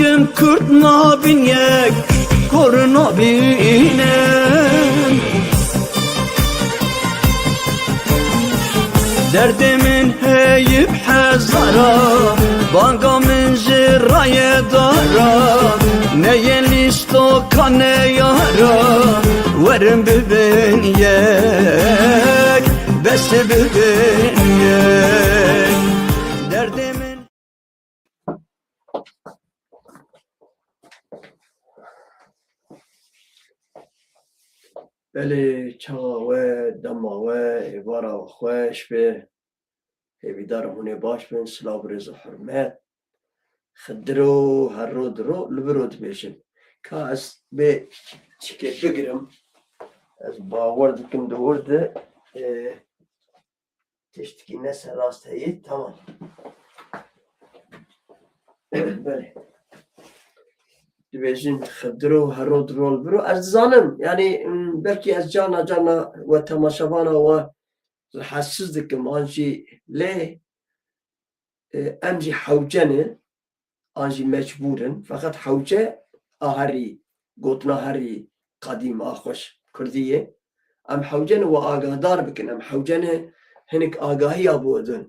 dikim Kürt nabin yek kor nabinem derdimin heyip hezara banga min jiraye dara neye listo kane yara verin bibin yek besi bibin yek derdimin. بله چاوه دماوه ایوارا خوش به هیویدار هونه باش بین سلام رز و حرمت خدرو هر رو درو لبرود بیشن که از به چکه بگیرم از باور دکم دورده تشتکی نسه راست هید تمام بله دبیجین خدرو هرو درول برو از زانم یعنی بلکی از جانا و تماشاوانا و حسز دکم آنجی لی امجی حوجنه آنجی مجبورن فقط حوجه آهری گوتنا هری قدیم آخوش کردیه ام حوجنه و آگاهدار بکن ام حوجنه هنک آگاهی آبودن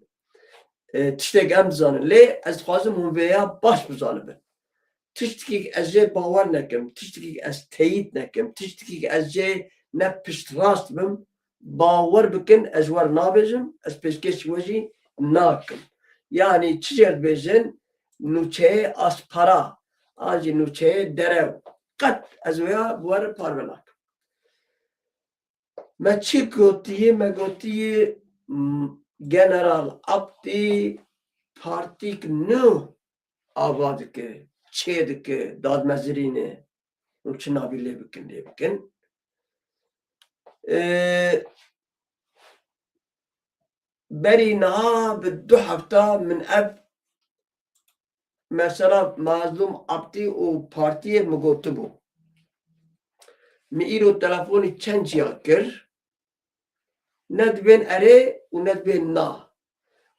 تشتک ام زانن لی از خوازم هم ویا باش بزانه تشتكي أجي باور نكم تشتكي أز تيت نكم تشتكي أجي نبشت راست بم باور بكن أجوار نابجم أز بيشكش وجي ناكم يعني تشجر بيجن نوچه أس para أجي نوچه درو قد أزويا بوار پاربلاك ما چي قوتيه جنرال أبتي پارتيك نو آباد که چید که دادمزرینه اون چه نابیله بکن بری نها به 2 هفته من اب مثلا مظلوم ابتی و پارتی مگوته بو می ایرو تلفونی چند جیا کر ند بین اره و ند بین نا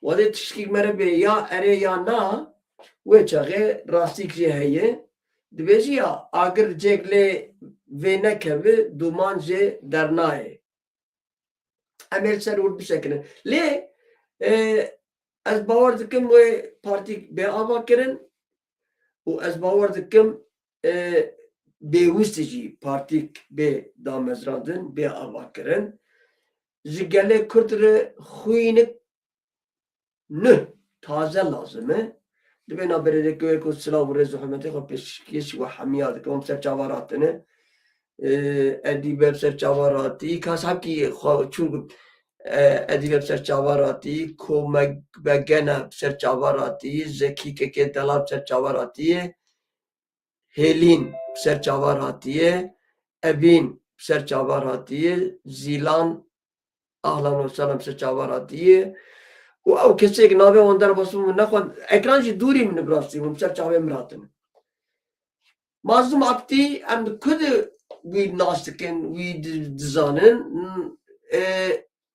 وده تشکیل مره به یا اره یا نا و چاقه راستی که هیه دبیجی یا اگر جگله و نکبه دومان جه در نایه امیر سر ورد بشکنه لی از باور دکم و پارتی به آبا کرن و از باور دکم به وستی جی پارتی به دامزراندن به آبا کرن جگله کردر خوینک نه تازه لازمه دبنا بريدك ويكو السلام ورزق حمتي خو بيش وحميات كم سر جواراتنا ادي باب سر جواراتي كاسب كي خو چون ادي باب سر جواراتي كو مگنا سر جواراتي زكي كي دلاب سر جواراتي هيلين سر جواراتي ابين سر جواراتي زيلان اهلا وسهلا سر جواراتي و او کسی که نابه اون در بسیم نخواد اکرانش دوری من براستی و بسر چاوه مراتن مازم ابتی ام کد وی ناستکن وی دزانن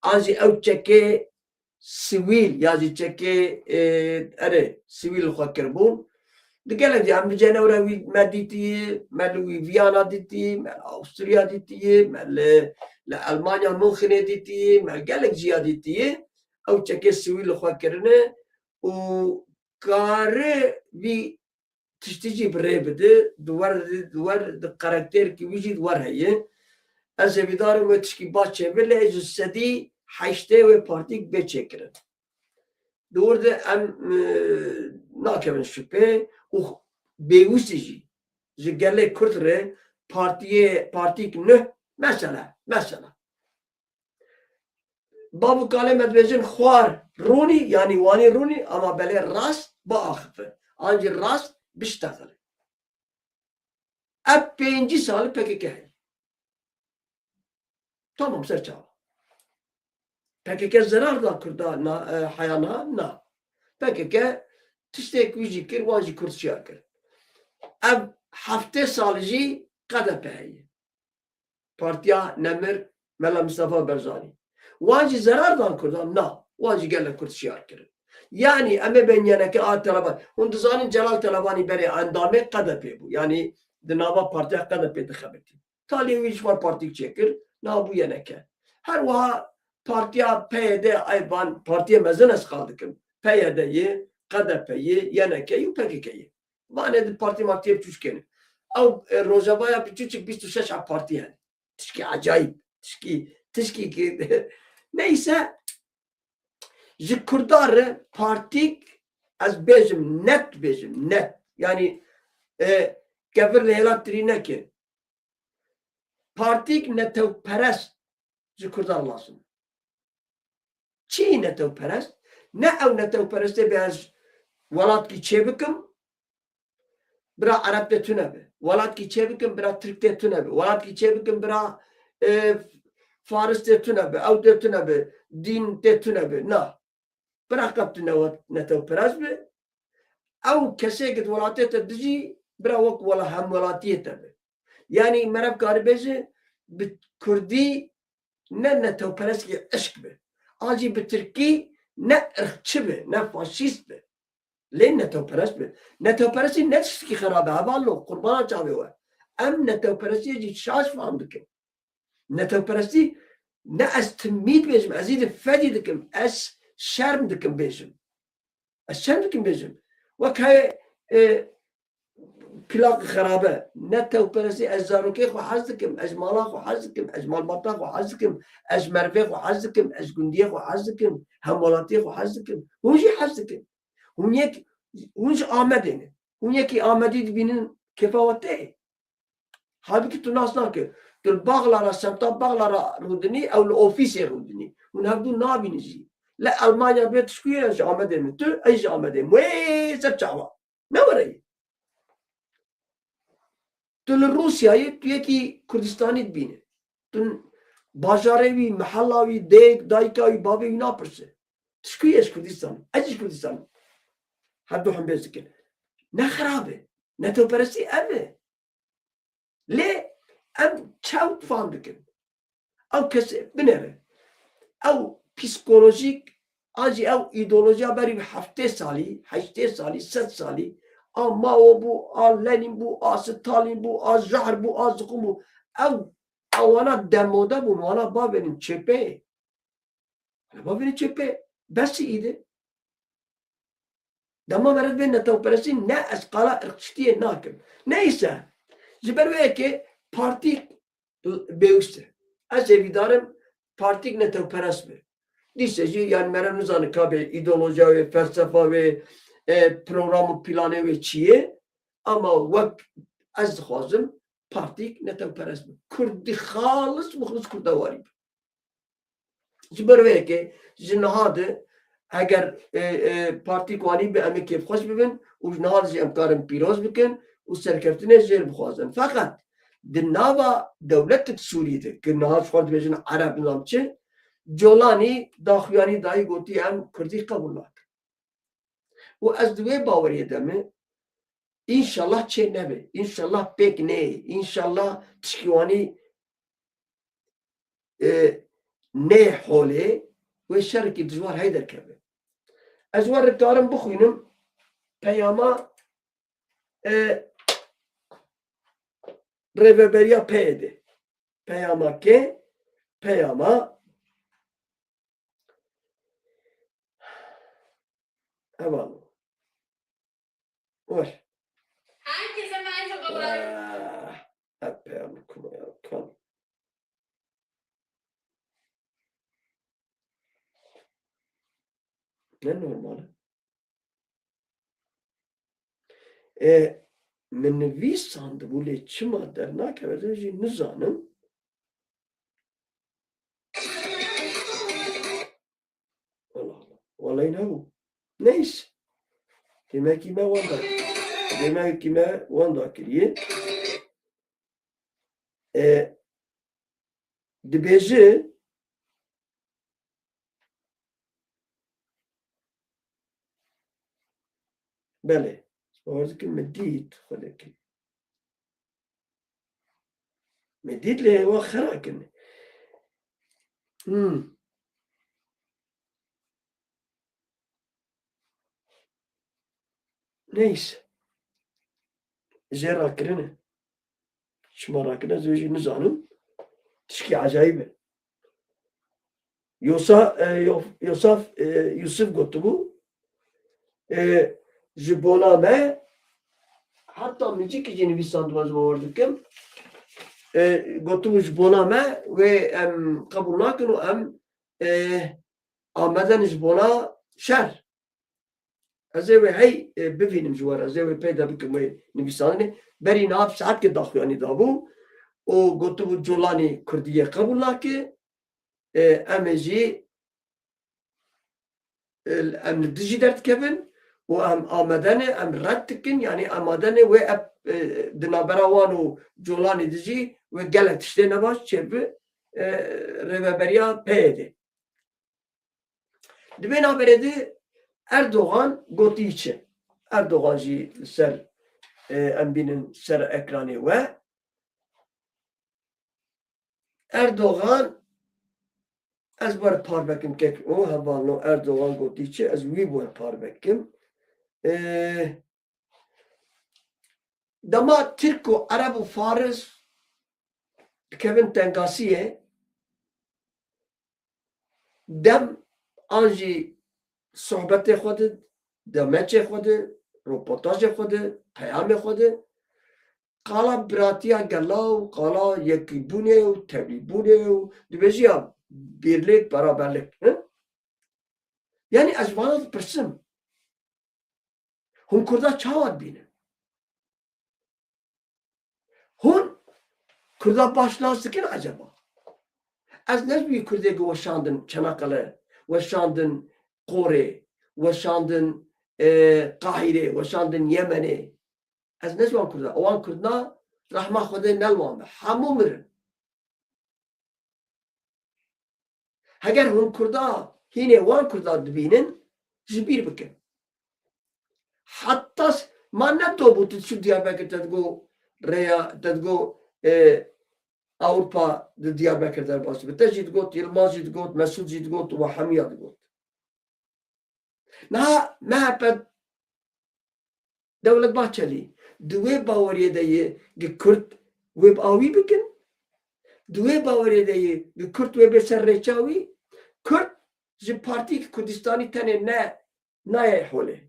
آنجی او چکه سویل یازی چکه اره سویل خواه کربون دگله دی ام جنورا وی مدیتیه مل وی ویانا دیتیه مل آستریا دیتیه مل لألمانیا مونخنه دیتیه مل گلک جیا دیتیه او چکه سویل خواه کرنه و کاره وی تشتیجی بره بده دوار ده قرکتر که ویجی دوار هیه از بیدارم و تشکی باچه ولی از سدی حشته و پارتیک بچه کرن دور ده ام ناکمن شپه و بیوستی جی جگله کرد ره پارتیک نه مثلا بابو کاله مدوزن خوار رونی یعنی وانی رونی اما بله راست با آخفه آنجی راست بشتغله اب 5 سال پکی که تمام سر چاو پکی که zarar da kurda hayana na peki ke tiştek vici kir vaji kurtşiya kir اب hafte salıcı kada peyi partiya nemir mela Mustafa Berzani واجي zarar da kurda na واجي gele kurtşiya kir Yani eme ben yeneke a Taliban. Hund zanin Celal Talabani beri endame kadepe bu. Yani dinava partiye kadepe dixebeti. Taliye hiç var partik çekir. Na bu yeneke. Her vaha partiye PYD ayban partiye mezenes kaldıkım. PYD'yi, KDP'yi, yenekeyi, PKK'yi. Mane parti martiye çüşkeni. Av Rojava'ya bir küçük 26 parti yani. Tişki acayip. Tişki ki neyse ji Kurdarı partik az bejim net bejim net. Yani gevir lehla trine ki partik netevperest ji Kurdar lazım. Çi netevperest? Ne ev netevpereste bej velat ki çebikim bira Arap de tünebi. Velat ki çebikim bira Türk de tünebi. Velat ki çebikim bira Faris de tünebi. Ev de tünebi. Din de tünebi. Na. Bırakıp netevperest bi. Ev kesek velatete dici bira vak vela hem velatiyete bi. Yani merhab karibezi bi Kurdi ne netevperest ki aşk bi. Acı bi Türki ne ırkçı bi. Ne faşist bi. ليه نتوپرست به نتوپرستی نه چیزی که خرابه حوالا قربانا چاوه و ام نتوپرستی جی شاش فهم دکم نتوپرستی نه از تمید بیشم از این فدی دکم از شرم دکم بیشم از شرم دکم بیشم وقت پلاک خرابه نتوپرستی از زاروکی خو حز دکم از مالا خو حز دکم از مالباتا خو حز دکم از مروه خو حز دکم از گندیه خو حز دکم همولاتی خو حز دکم هونجی حز دکم Hunç Ahmet'ini. Hunyeki Ahmet'i dibinin kefavette. Halbuki tu nasıl ki? Tu bağlara, semta bağlara rudini, evli ofise rudini. Hun havdu nabinizi. La Almanya bir tuşkuyor ya Ahmet'ini. Tu ayş Ahmet'ini. Vey sepçava. Ne var ayı? Tu Rusya'yı tu yeki Kurdistan'ı dibini. Tu bajarevi, mahallavi, dek, daykavi, babevi ne yaparsın? Tuşkuyor Kurdistan. Ayş Kurdistan. حدو هم بيزكن نخرابه نتوپرستی امه ليه ام چاوت فاندكن او کس بنره او پسیکولوژیک آجی او ایدولوژیا بری 7 سالی 8 سالی 100 سالی ما او بو لنین بو ستالین بو زهر بو زقوم بو او اوانا دموده بو وانا بابنین چپه بابنین چپه بس ایده Dama merad ben netevperesti ne eskala ırkçıtiye nakim. Neyse. Ziber ki partik beüste. Az evidarım partik netevperest mi? Diyse yani merad nizanı kabe ideoloji ve felsefe ve programı planı ve çiye ama vak az khazım partik netevperest mi? Kurdi halis muhlis kurdavari. Ziber ki zinahadı اگر پارتی کوانی به امی کیف خوش ببین و نهار جی امکارم پیروز بکن و سرکفتنه جیر بخوازن فقط در ناوا دولت سوریه ده که نهار فرد بجن عرب نظام چه جولانی داخویانی دایی گوتی هم کردی قبول نکن و از دوی باوریه دمه انشالله چه نبه انشالله بک نه انشالله تشکیوانی نه حوله و شرکی دجوار هیدر کبه از ور دارم بخوینم پیاما ریوبریا پیده پیاما که پیاما اول وش Herkese merhabalar. پیاما کن Ne normal. من ویساند بوله چما در نکرده جی نزانم Allah Allah. Vallahi ne bu? Neyse. Demek ki ben vanda. Demek ki ben vanda kiriye. Dibeci بله وارد که مدید خدا که مدید له و خرا کنه Neyse. Zera kirine. Şımara kirine zöjü nizanım. Tişki acayip. Yusuf gotu bu. Jibona me hatta müzik için bir sandığımız vardıkken gotu bu jibona me ve kabul nakinu Ahmeden jibona şer. Azê wê hey bivînim ji we re azê wê peyda bikim wê nivîsanînê berî nav saetkê daxuyanî dabû û gotibû colanê Kurdiyê qebûl nake em ê jî em li dijî derdikevin û em Amedenê em red dikin yanî Amedenê wê di navbera wan û colanê dijî wê gelek tiştê nebaş çêbi rêveberiya peyê de. Di vê naberê de Erdoğan gotiye çi. Erdoğan jî ser em bînin ser ekranê we. Erdoğan ez were parvekim kek o hevalno Erdoğan gotiye çi ez wî were parvekim. Dema Türk û Arab û Faris dikevin tengasiyê dem an jî sohbetê xwe de, demeçê xwe de, roportajê xwe de, peyamê xwe de, qala biratiya gelaw, qala yekîbûnê û tevlîbûnê û dibêjiya birlik, beraberlik. Yani ez vana dipirsim. Hûn Kurda çawa dibînin? Hûn Kurda baş nas dikin acaba? Ez nezbî Kurdê weşandin Çanakkale, weşandin Qorê, weşandin Qahîrê, weşandin Yemenê. Ez nezwan Kurda. Wan Kurdna rehma Xwedê nelwan be. Hemû mirin. Heger hûn Kurda hînê wan Kurda dibînin ji bîr bikin. Hatta man netobû tu çû Diyarbekir te digo rêya te digo Avrupa di Diyarbekir derbas be. Te jî digot, Yilmaz jî digot, Mesûd jî digot û Hemiya digot. Niha MHP Devlet Bahçeli di wê baweriyê de yê gi Kurd wê awî bikin. Di wê baweriyê de yê gi Kurd wê bê ser rêça wî. Kurd ji Partî Kurdistanî tenê naye holê.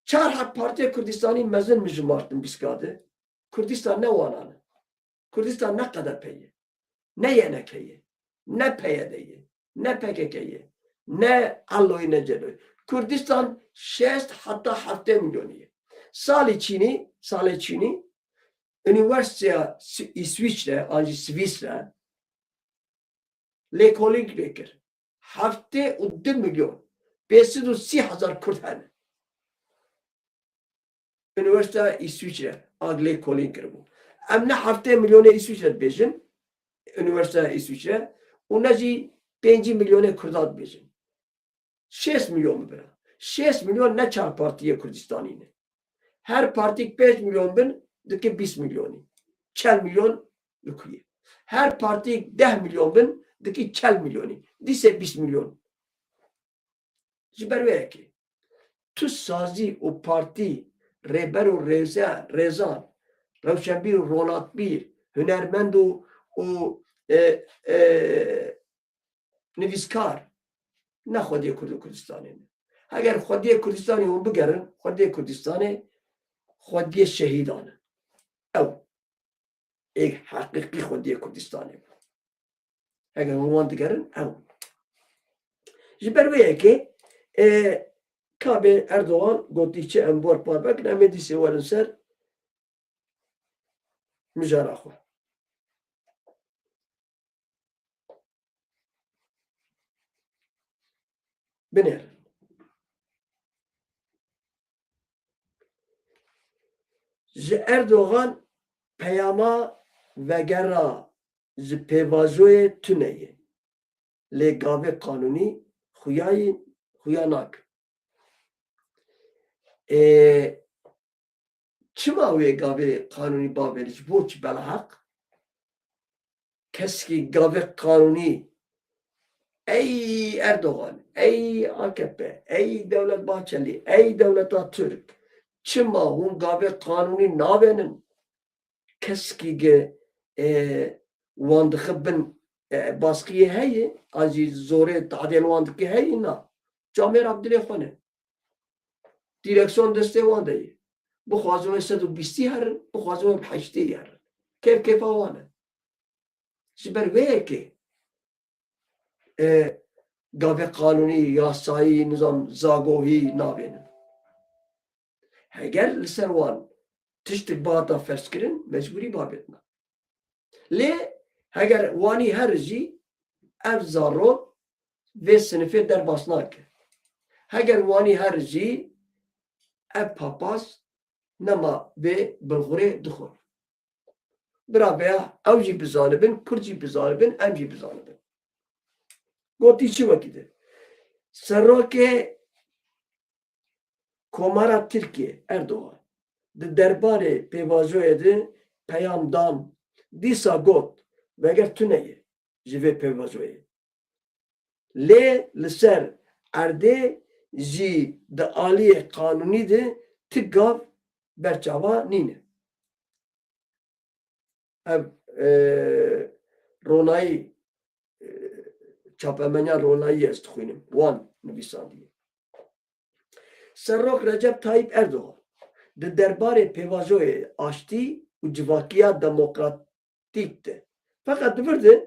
Çar hat Partiya Kurdistanî mezin mi ji Martin biskade. Kurdistan ne wanan? Kurdistan ne kadar peye? Ne yenekeye? Ne PYD'ye? Ne PKK'ye? Ne Allo'yu ne Celo'yu? Kurdistan 6 hatta 7 milyoniye. Sali Çin'i üniversite İsviçre, anca Svisre lekolik lekir. Hafte 2 milyon. 530,000 Kurd hene. Üniversite İsviçre agle kolik bu. Emne hafte milyonu İsviçre bejin. Üniversite İsviçre. Unaci 5 milyonu Kurdat bejin. 6 milyon bira. 6 milyon ne çar partiye Kurdistan'ı. Her parti 5 milyon bin dike 20 milyonu. 40 milyon lukuye. Her parti 10 milyon bin dike 40 milyonu. Dise 20 milyon. Jiber ve ki. Tu sazi o parti Reber û Rezan, Rewşenbîr û Ronatbîr, hunermend û nivîskar ne Xwediyê Kurd û Kurdistanê ne. Heger Xwediyê Kurdistanê hûn bigerin, Xwediyê Kurdistanê Xwediyê şehîdan e. Ew ê heqîqî Xwediyê Kurdistanê. Heger hûn wan digerin ew. Ji ber wê yekê Kabe Erdoğan gotiçe em bor parvek ne medisi warin ser mijara xwe. Binêr. Ji Erdoğan peyama vegera ji pêvajoyê tuneyê lê gavê qanûnî xuya nak. Çima wê gavê qanûnî bavêrî ji bo çi belhaq? Keskî gavê qanûnî ey Erdoğan ey AKP, ey Devlet Bahçeli, ey Devlet Türk, çima hun gave kanuni navenin keski ge wan dixibin baskiyê heye an jî zorê tadên wan dike heye na Camer Abdilê xwe ne direksiyon destê wan de ye bixwazin wê 120 herin bixwazin wê 80 herin kêf kêfa wan e ji ber vê yekê gavê kanûnî yasayî nizam zagohî navênin heger li ser wan tiştek bata ferskirin mecburî babetna lê heger wanî her jî ev zarok vê sinifê derbas nake heger wanî her jî ev papaz nema vê bilxurê dixwe birabeya ew jî bizanibin Kurd jî bizanibin em jî bizanibin gotî çi wekî de Serokê Komara Tirkiye Erdoğan di derbarê pêvajoyê de peyam dan dîsa got veger tu neyê ji vê pêvajoyê lê li ser erdê jî di aliyê kanûnî de ti gav berçava nîne ev ronayî çapemenya ronayî ez dixwînim wan nivîsandiye Serok Recep Tayyip Erdoğan di derbarê pêvajoyê aştî û civakiya demokratîk de feqet divirdin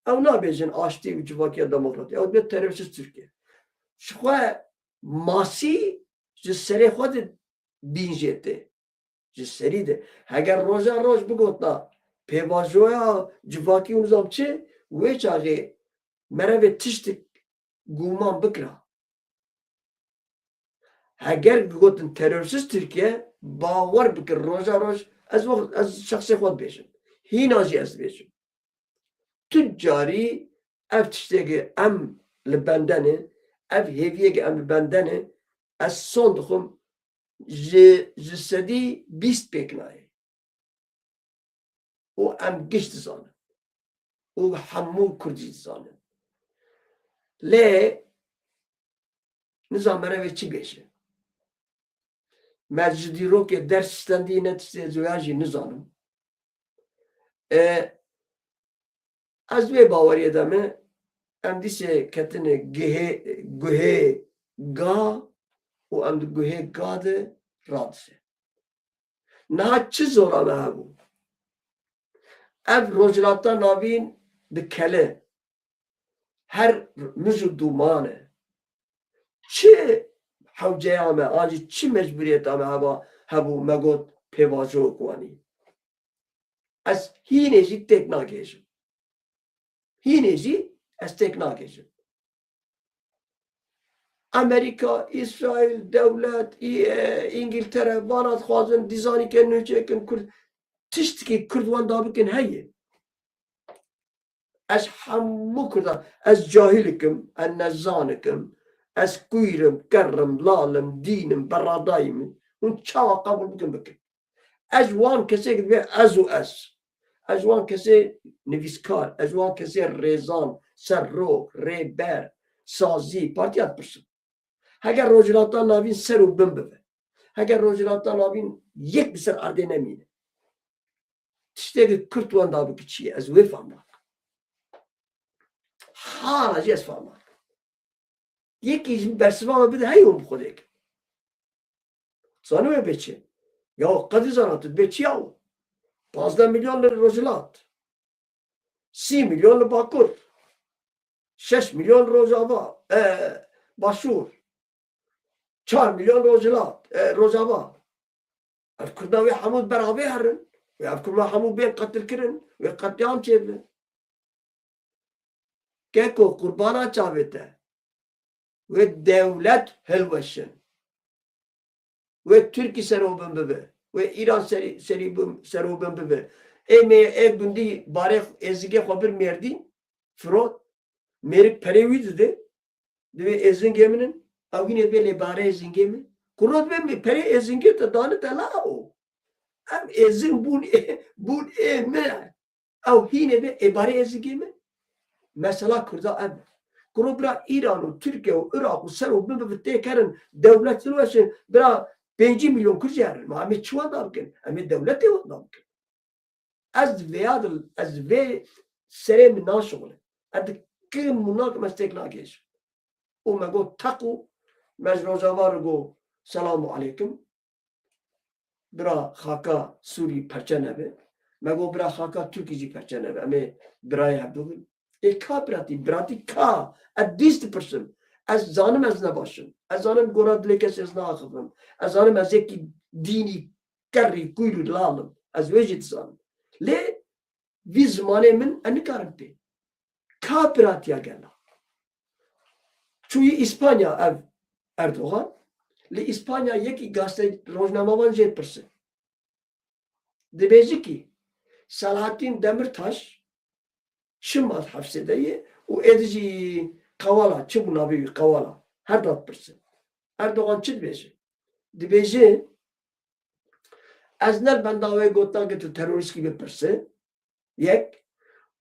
ew nabêjin aştî û civakiya demokratîk ew dibê terorist Tirkiye ji xwe masî ji serê xwe de dînjê tê ji serî de heger roja roj bigotna pêvajoya civakî û nizam çi wê çaxê merevê tiştek gûman bikira heger gotin terorist Tirkiye bawer bikir roja roj ez şexsê xwe dibêjim hîna jî ez dibêjim tu carî ev tiştekê em li bendenê ev hêviyekê em li bendenê ez son dixwim ji sedî 20 pêk nayê û em giş dizanin û hemû Kurdî dizanin lê nizam merevê çi bêje me ji dîrokê ders stendî ne tiştê zoya jî nizanim ez vê baweriyê de me em dîsê ketine guhê ga û em di guhê ga de radise niha çi zora me hebû ev rojhilata navîn di kele her mij û dûman e çi hewceya me an jî çi mecburiyeta me hebû me got pêvajoyek wanî ez hînê jî têk nakêjim hînê jî ez têk nakêjim Amerika, İsrail, devlet, İngiltere vana dixwazin dîzanîkê nû çêkin Kurd tiştekî Kurd wan dabikin heye ez hemû Kurdan ez cahîlikim ez nezanikim ez kûyrim kerrim lalim dînim beradayî min hûn çawa qebûl bikin bikin ez wan kesê dibe ez û ez wan kesê nivîskar ez wan kesê rêzan serrok rêber sazî partiya dipirsim heger rojhilata navîn ser û bin bibe heger rojhilata navîn yek bi ser erdê nemîne tiştekî Kurd wan dabike çi ye ez wê fehma hala jî ez fehma yekî ji bersiva me bide hey hûn bi xwe dikin zanî wê bê çi ya qedî zana tu dibê çi yaw 15 milyon li rojhilat 30 milyon li Bakur 6 milyon Rojava Başûr 4 milyon Rojava ev Kurda wê hemû berabê herin ev Kurda hemû bên qetil kirin wê qetiyam çêbin keko qurbana çavê te wê dewlet hilweşin wê Tirkî serobin bibe wê İran serobin bibe ê gundî barê êzingê xwe bir mêrdîn firot mêrik perê wî dide divê êzingê minin ew hînê dibe lê barê êzingê min kurot dibe perê êzingê te danî te lao em êzing bûn ê me ew hînê be ê barê êzingê min mesela Kurda ev Kuru bira İran, Türkiye, Irak, Ser o bir kerin devletleri var. Bira 5 milyon Kürtçe yerin. Ma emi çuva damkin. Emi devleti var damkin. Az veyadıl, az ve sere min naşoğlu. Adı kim munak meslek nageç. O mego taku mecrozavar go selamu aleyküm. Bira haka Suri perçenebe. Mego bira haka Türkici perçenebe. Emi biraya hebdugin. Ka birati ka. A dist person. Az zanım az nebaşım. Az zanım gora dilekes az naakıfım. Az zanım az eki dini kerri kuyru lalım. Az vecid zanım. Le vi zamanê min em nikarim pê ka piratiya gela çûyî İspanya ev Erdogan li İspanya yekî gazete rojnamevan jê pirsin dibêje kî Selahattin Demirtaş çi mat hevsedeyê û êdî jî qewala çi bû navê wî qewala her dat pirsin Erdogan çi dibêje dibêje ez ne benda wê gotan ke tu terorîst gibi pirsin yek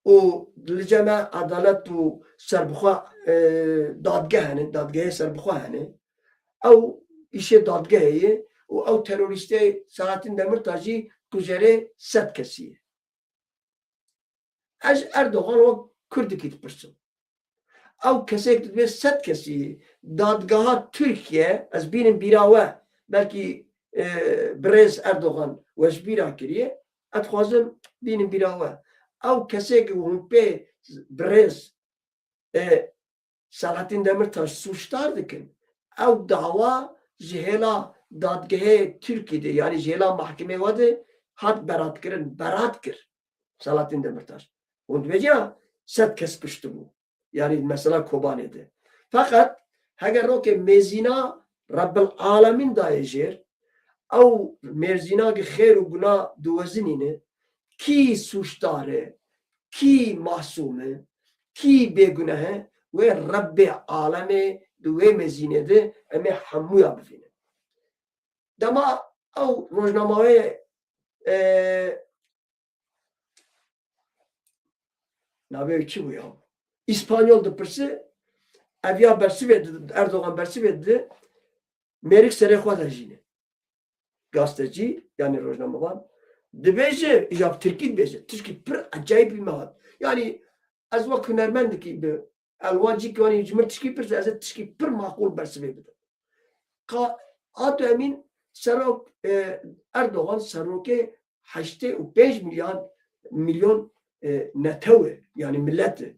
û li ceme adalet û serbixwe dadgeh hene dadgehê serbixwe hene ew îşê dadgehê ye û ew terorîstê Selahattin Demirtaş jî kujerê 100 kesî ye ez Erdogan wek Kurdikî dipirsim ew kesek dibe 100 kesî ye dadgeha Tirkiye ez bînim bîra we belkî Birêz Erdogan weşbîra kiriye ez dixwazim bînim bîra we ew kesekî hûn pê birêz Selahattin Demirtaş suçdar dikin ew dawa ji hêla dadgehê Tirkiyê de yani ji hêla mahkemê we de hat beratkirin berat kir Selahattin Demirtaş hûn dibêje 100 kes piştibû yani mesela Kobanê'de fakat heger rokê mêzîna Rabbil Alemin daye jêr ew mêrzînakî xêr û gunah diwezinîne kî suçdar e kî masûm e kî bêguneh e wê Rebbê alemê di wê mêzînê de em ê hemûya bivînin dema ew rojnameyê navê çi bû ya İspanyol dipirse ev ya bersivê Erdogan bersivê dide mêrik serê xwe de jîne gazetecî yani rojnamevan dibêje îja Tirkî dibêje Tirkî pir ecayîb bî me hat yani ez wek hunermendekî bi elwan cî wanî ji min tişkî pirse ez ê tişkî pir maqûl bersivê bidim hato emîn serok Erdogan serokê 85 milyon netew e yani millet e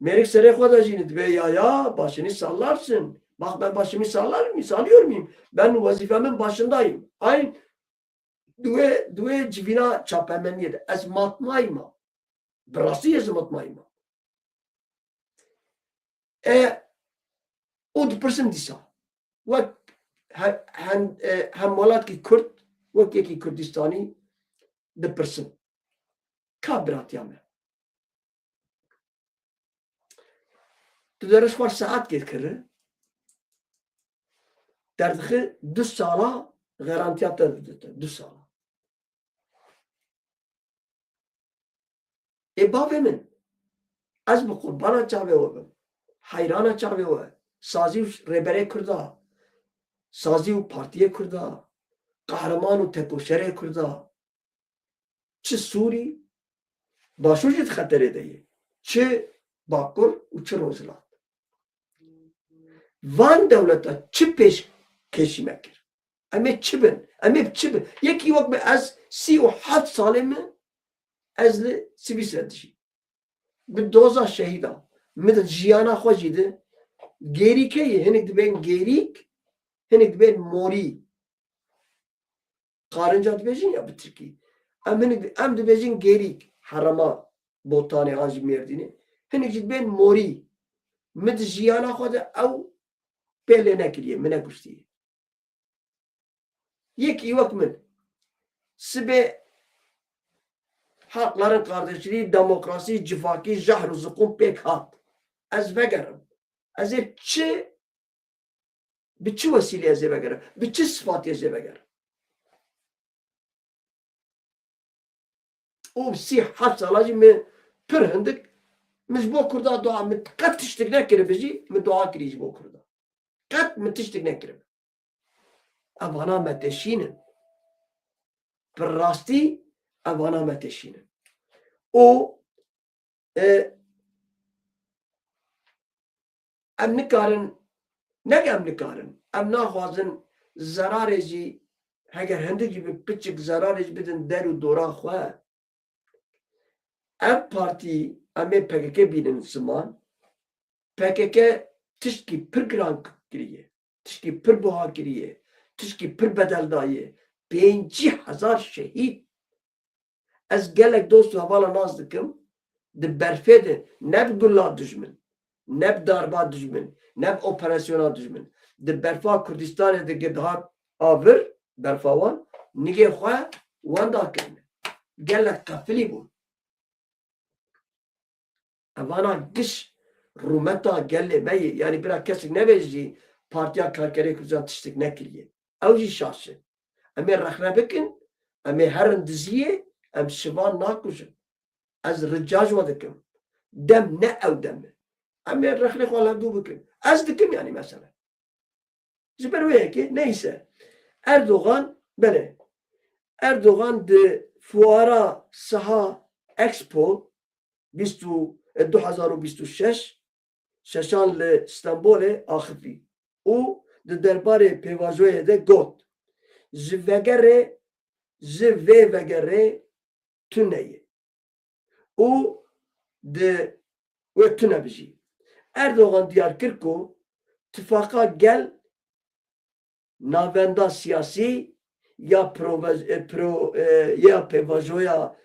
mêrik serê xwe de jîne dibe ya başını sallarsın bak ben başımı sallıyor muyum ben vazifemin başındayım aynı duê civîna çapemeniyê de ez matmayî ma bi rastî ez matmayî ma û dipirsin dîsa wek hemwelatî Kurd wek yekî Kurdistanî dipirsin ka biratiya me tu dere xwar saet kêdikire derdixi 2 sala garantiya te didite 2 sala bavê min ez bi qurbana çavê we bim heyrana çavê we sazî û rêberê Kurda sazî û partiyê Kurda qehreman û tekoşerê Kurda çi Sûrî başûr jî di xeterê de ye çi Bakur û çi Rojhilat van dewleta çi pêşkêşî me kir em ê çi bin em ê çi bin yekî wek me ez 37 salê me ez li Swîsre dijî bi doza şehîda min di jiyana xwe jî de gêrîkeyê hinek dibên gêrîk hinek dibên morî qarınca dibêjin ya bi Tirkî em dibêjin gêrîk herema botanê an jî Mêrdînê hinek jî dibên morî min di jiyana xwe de ew pê lê nekiriye min nekuştiye yekî wek min sibê hakların kardeşliği, demokrasi, cifaki, jahr û ziqûn pêk hat. Ez vegerim. Ez ê bi çi vesîlê ez ê vegerim? Bi çi sifatî ez ê vegerim? û 37 sala jî me pir hindik مش بو كردا دعاء من قد تشتك نكره بجي من دعاء كريج بو كردا قد من تشتك نكره افغانا ما تشينن بالراستي افغانا ما تشينن او ام نكارن نگ ام نکارن ام ناخوازن زرار جی اگر هندگی به پچک زرار جی بدن در و دورا خواه ام پارتی امی پکک بینن زمان پکک تشکی پر گران کریه تشکی پر بها کریه تشکی پر بدل دایه 50,000 شهید از گلک دوست و حوالا ناز دکم ده برفه ده نب گلا دجمن نب داربا دجمن نب اپراسیونا دجمن ده برفا کردستان ده گدهات آور برفاوان نگه خواه واندا کرنه گلک قفلی بود اوانا گش رومتا گله میه یعنی برا کسی نویجی پارتیا کارکری کردن تشتک نکریه اوجی شاشه امی رخنه بکن امی هرن دزیه ام شوان ناکوشن از رجاج ودکم دم نه او دمه امی رخنه خوالا دو بکن از دکم یعنی مثلا زبرویه که نیسه اردوغان بله اردوغان ده فوارا سها اکسپو 2026 ششان لإستانبول آخفی او ده دربار پیواجوی ده گوت زوی وگره تنیه او ده و تنه بجی اردوغان دیار کرکو اتفاقا گل ناوندا سیاسی یا پیواجویا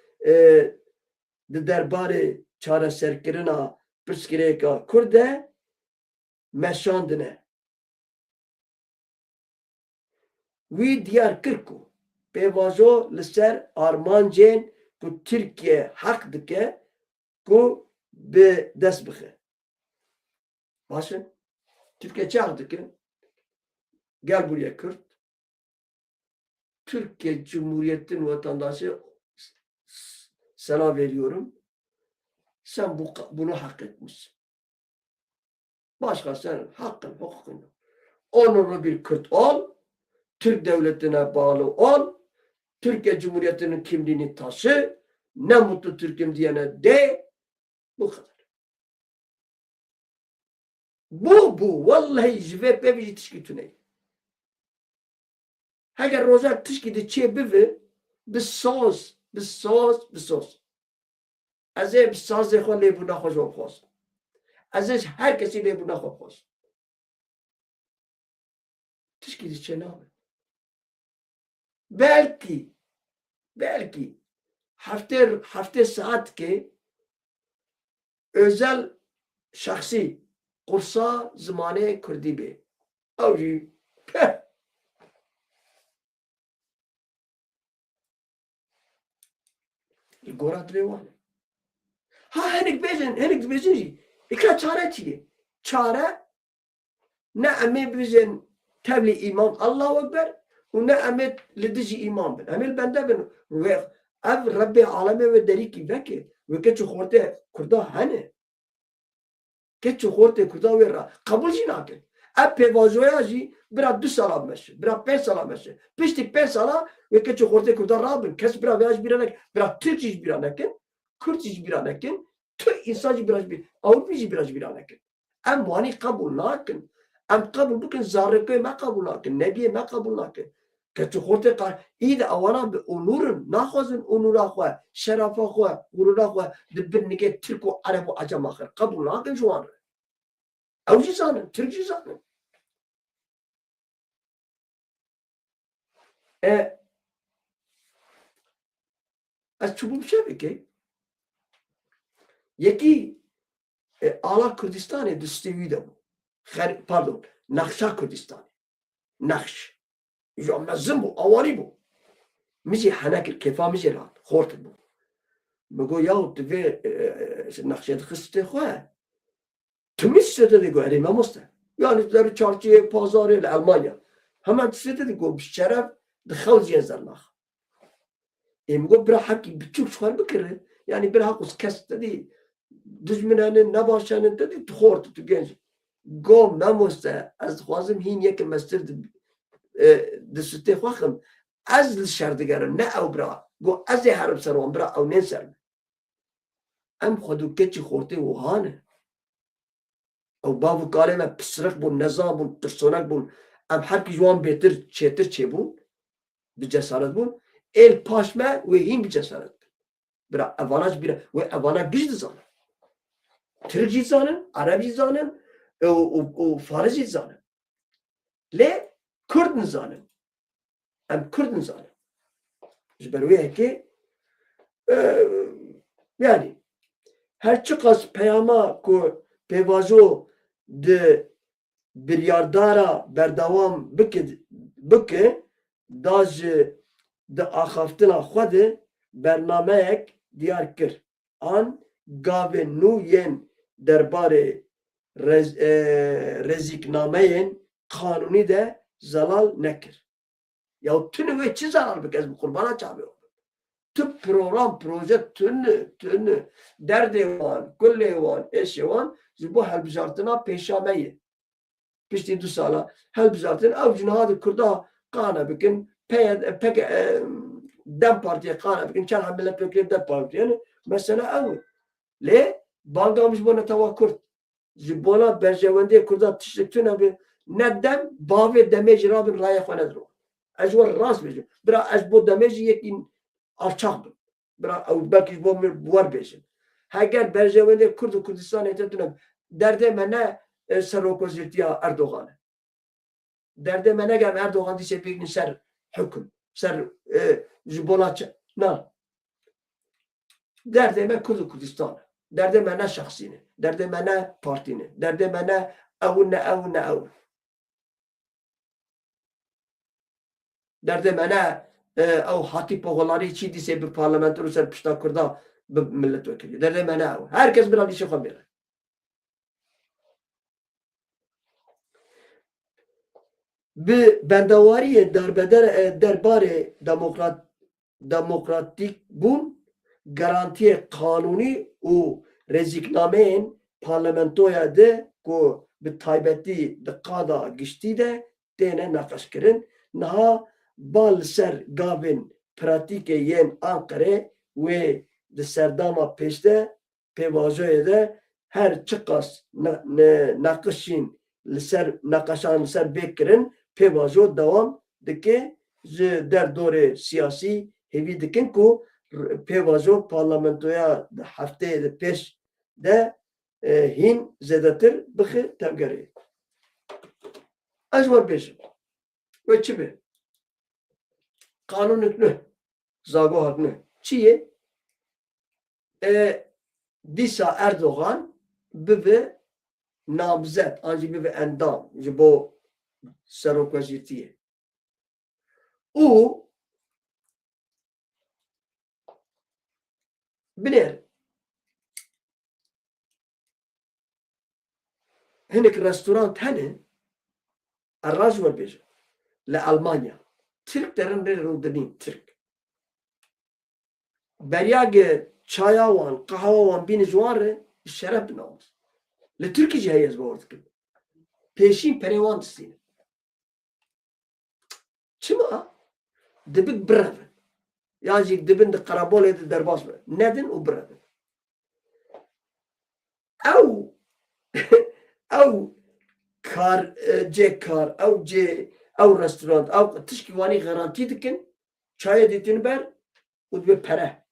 ده دربار چاره سرکرنا پرسکریکا کرده مشاندنه وی دیار کرکو پیوازو لسر آرمانجین کو ترکیه حق دکه کو به دست بخه باشن Türkiye çağırdı ki gel buraya Kürt Türkiye Cumhuriyeti'nin vatandaşı sana veriyorum sen bunu hak etmişsin başka senin hakkın hukukun yok onurlu bir Kürt ol Türk devletine bağlı ol Türkiye Cumhuriyeti'nin kimliğini taşı ne mutlu Türk'üm diyene de bu kadar bu vallahi jve bevi tişki tüney Eğer roza tişki de çe bevi bisos az ev saz خو لیبو نخوش و خوش ازش هر کسی لیبو نخو خوش تشکی de çe name belki hafte saat ki özel şahsi kursa zamane kurdi be avcı gorat revan ha henik bezin ikra çare çiye çare ne ame bizin tevli imam Allahu Ekber ve ne ame lidici imam ben amel bende ben ve ev Rabbi aleme ve deri ki veke ve keçu khorte kurda hane keçu khorte kurda ve kabul jinake ap pevazoya ji bira 2 sala meşe bira 5 sala meşe pişti 5 sala ve keçu khorte kurda rabin kes bira vej biranek bira Türkçe biranek Kürtçe biranek Türk insancı bir Avrupacı biranek am vani kabul nakin am kabul bugün zarreke ma kabul nakin nebiye ma kabul nakin keçu khorte ka id awana be onurun nakhazın onura khwa şerafa khwa gurura khwa dibnike Türk ve Arap ve Acem akhir kabul nakin şu an Avcı zanın Türkçe zanın az çubuk şebeke yeki Ala Kürdistan'ı düstevi de bu. Pardon, Nakşa Kürdistan. Nakş. Yomazım bu, avani bu. Mizi hanakir, kefa mizi rahat. Khort bu. Bego yahut ve Nakşa'da kıstı khoya. Tümüş sede de go erime musta. Yani der çarşıya, pazarı, Almanya. Hemen sede de go şeref de khavziyen zerlah. Emgo bira haki biçuk şuar bikirre. Yani bira hakus keste değil. دجمنانه نباشن دادی تو خورد تو گنج گو مموسته از خوازم هین یک مستر دسته خواهم از شردگرم نه او برا گو از حرب سروان برا او نین سر ام خودو کچی خورده وهانه او بابو کاره ما پسرق بون نظام بون ترسونک بون ام هر کی جوان بهتر چیتر چه بون بجسارت بون el paşme ve hin بجسارت برا اولش بیره و اوانا گشت زانه ترکی زانن عربی زانن و فارسی زانن لی کردن زانن ام کردن زانن جبرویه که yani her çıkas peyama ku pevajo de bilyardara berdavam bike daj de axaftina xwede bernameyek diyar kir an gavê nû yên derbarê rezîknameyên kanûnî de zelal nekir ya tune wê çi zelal bike ez bi qurbana çavê tu program proje tune derdê wan kulê wan eşê wan ji bo helbijartina pêşameyê piştî du sala helbijartin ew cinahadê Kurda qane bikin pek dem partiye qane bikin çend milletvekilê dem partiye mesela ew lê banga ji bo netewî Kurd ji bona berjewendiyê Kurda tiştek tune bi ne dem bavê demê jî rabin raya xwe nedirovan ez ji wan rast bêjim bira ez bo demê jî yekî alçak bin bira ew belkî ji bo min war bêjim heger berjewendiyê Kurd û Kurdistanê te tune derdê me ne serokvezîrtiya Erdogan e derdê me ne gem Erdogan dîsê pêkîn ser hukm ser ji bona na derdê me Kurd û Kurdistan e derdê me ne şexsî ne derdê me ne partî ne derdê me ne ew ne ew ne ew derdê me ne ew hatî poxolanî çî dîsê bi parlamenter û ser pişta Kurda bi milletvekilî derdê me ne ew herkes bila dîşê xwe bêre bi bendawariyê derbarê demokratîk bûn garantiyê kanûnî û rezîknameyên parlamentoya de ku bi taybetî di qada giştî de têne neqeşkirin niha ba li ser gavên pratîkê yên Anqerê wê di serdama pêşte pêvajoyê de her çi qas neqişîn li ser neqeşan li ser bêk kirin pêvajo dewam dike ji derdorê siyasî hêvî dikin ku pêvajo parlamentoya di hefteyê di pêş de hîn zêdetir bixe tevgerê ez war bêjim ve çi be kanûnek ne zagohat ne çi ye dîsa Erdogan bibe namzet an jî bibe endam ji bo serokvezîrtiyê û binêr hinek restoran hene erra ji we bêjim li Almanya Türk derin rê rûdinîn Türk beryagê çaya wan qehwa wan bîne ji wan re şeref binamas li Tirkî jî heye ez bawer dikim pêşîn perê wan distîne çima dibik birevin yan jî dibin di qerebolê de derbas be nedin û birevin ew ew kar cêkar ew restoran ew tişkî wanî garantî dikin çayê dîtin ber û dibe pere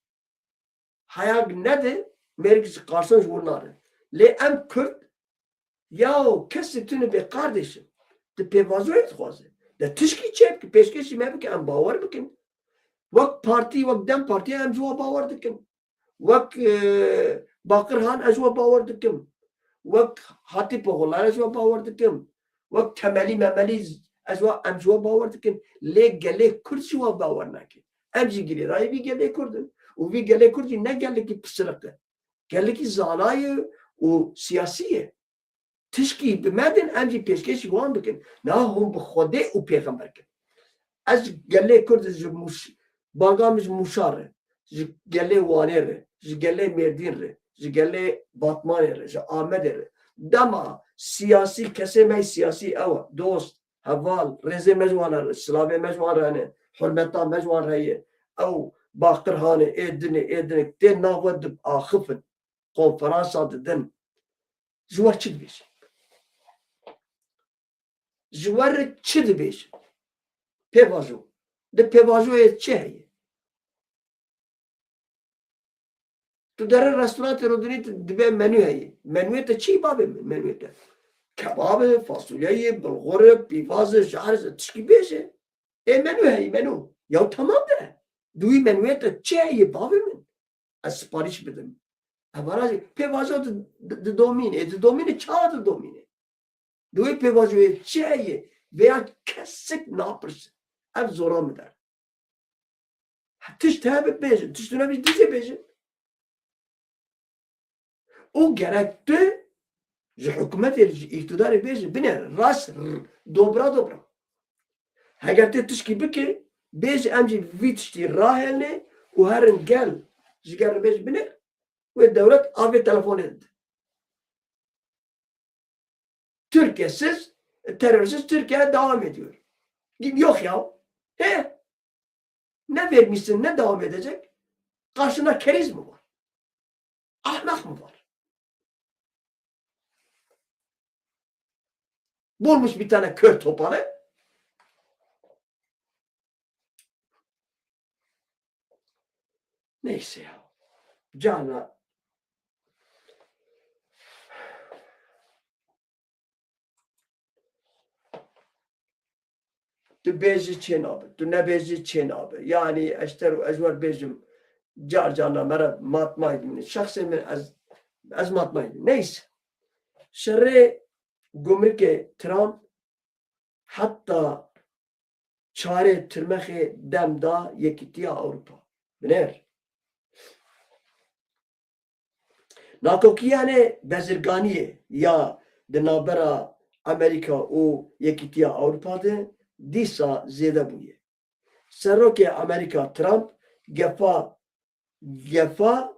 heya nede mêrikî ji qarsan ji wir nare lê em Kurd yaw kesê tune bê kardeşim di pêvajoyê dixwaze de tişkî çê bike pêşkêşî me bike em bawer bikin wek partî wek dem partiya em ji we bawer dikin wek Baqirhan ez ji we bawer dikim wek hatî poxolan ez ji we bawer dikim wek temelî memelî em ji we bawer dikin lê gelê Kurd ji we bawer nake em jî girêdayî vî gelê Kurdin û vî gelê Kurd jî ne gelekî pisiriq e gelekî zanayê û siyasî ye tişkî bimedin em jî pêşkêşî wan bikin na hûn bi Xwedê û pêxember kin ez gelê Kurd ji banga min ji Mûşar re ji gelê Wanê re ji gelê Mêrdîn re جگله باتمان جا آمد دما سیاسی کسی می سیاسی او دوست حوال رزه مجوان سلابه مجوان رانه حرمتا مجوان رایه او باقر هانه ایدنه تین ناود آخفن کنفرانسا ددن جوار چی بیش جوار چی بیش پیواجو ده پیواجو چه هیه تو در رستوران رو دنیت دبی منو هیه منوی تا چی بابه منوی تا کباب فاصولیه بلغور پیواز جارز تشکی بیشه منو هیه منو یا تمام ده دوی منوی تا چه هیه بابه من از سپاریش بدم Avaraj pevajo de domine, de domine çağ de domine. Duy pevajo çeyi veya kesik napırs. Ev zora mı der? Tiş tabi bejin, tiştüne bir dize bejin. O gerekti, hükümet iktidarı bejin. Bine ras dobra. Eğer te tiş gibi ki bej emci vitişti rahelne o herin gel. Jiger bej bine. Ve devlet abi telefon edildi. Türkiye'siz, terörsüz Türkiye devam ediyor. Yok ya. Ne vermişsin, ne devam edecek? Karşında keriz mi var? Ahmak mı var? Bulmuş bir tane kör topalı. Neyse ya. Cana tu bezi çen abi, tu ne bezi çen abi. Yani eşter ezvar bezim car cana mera matmaydı. Şahsen ben az matmaydı. Neyse. Şerre gümrüke Trump hatta çare tırmehe demda yekitiya Avrupa. Biner. Nakokiyane bezirganiye ya denabera Amerika o yekitiya Avrupa'da disa zede buye. Serroke Amerika Trump gefa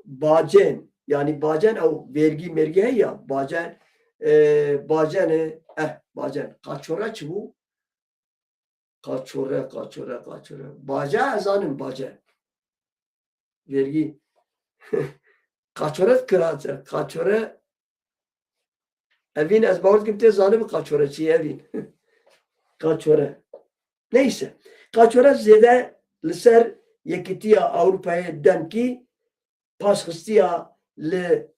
bacen yani bacen o vergi mergi ya bacen kaçora çu kaçora baca azanın bacen vergi kaçora kıraca kaçora evin az bağır kimte zanı kaçora çi evin kaçora neyse kaçora zede liser yekitiya Avrupa'ya den ki pasxistiya li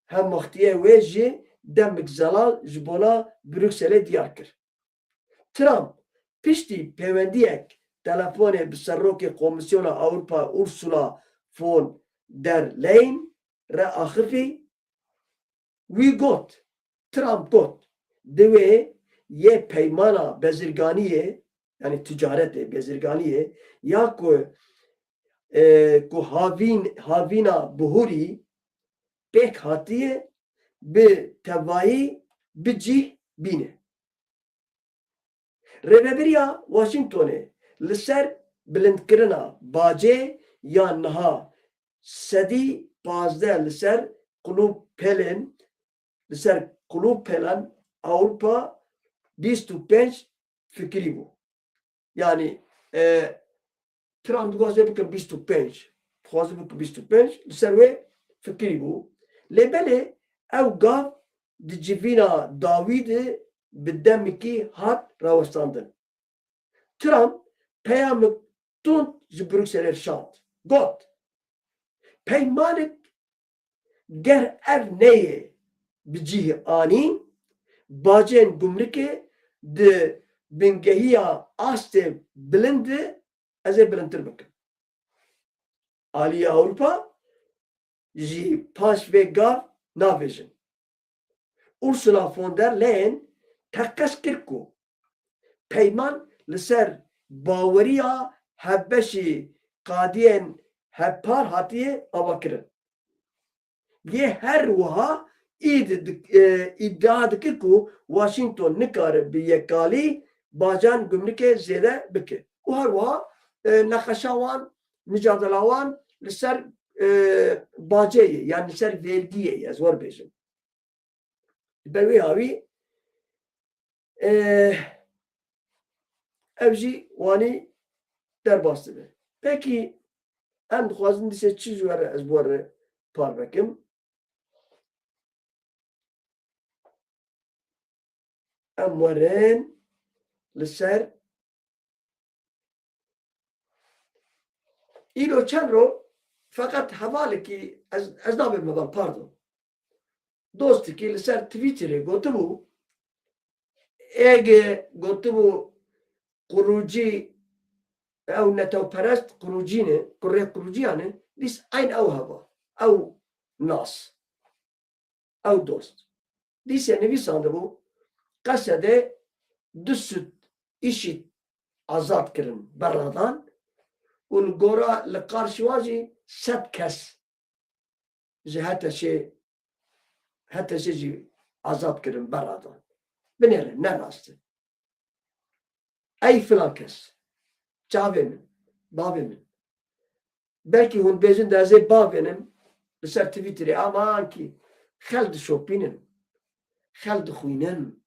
hem maxtiye veji demek zelal jibona Brüksel'e diyar kir. Trump pişti pevendiyek telefonu biserroki Komisyona Avrupa Ursula von der Leyen re axifi Trump got dewe ye peymana bezirganiye yani ticaret bezirganiye ya ku havina buhuri pek hatiye bi tevayi bi cih bine. Reveberiya Washington'e liser bilindkirina bace ya naha sedi pazde liser kulub pelen Avrupa 25 fikri bu. Yani Trump gazze bükü 25 fazla bükü 25 liser ve fikri bu. Lebele ev gav di civina David'i biddemiki hat ravastandın. Trump peyamlık tunt ji Brüksel'e şant. Got. Peymanik ger ev neye bicih anin bacen gümrüke de bingehiya aste bilindi eze bilintir bakın. Ali Avrupa ji paş ve gav navejin. Ursula von der Leyen takkas kirku. Peyman liser baweriya hebbeşi kadiyen heppar hatiye avakirin. Ye her waha iddia dikir ku Washington nikare bi yekali bacan gümrüke zede bike. O her waha nakhaşawan mücadelawan liser باجه yani ser verdiye ez var bejim. Bevi abi evji wani derbastı be. Peki em dixwazin dise çi ji were ez bu re par bekim. Em werin li ser îro çend ro fakat hevalekî ez nabêm me pardon. Dostekî li ser Twitterê gotibû ege gotibû qurucî ew netewperest qurucî ne kurê quruciyan e dîs eyn ew heva ew nas ew dost dîsê nivîsandibû qesedê du süt îşî azad kirin beradan û li gora li qarşiwan jî 100 kes ji heteşê jî azad kirin beradan binêre ne rast e ey filan kes çavê min bavê min belkî hûn bêjin de ez ê bavê min li ser Twitterê aman kî xel dişopînin xel dixwînin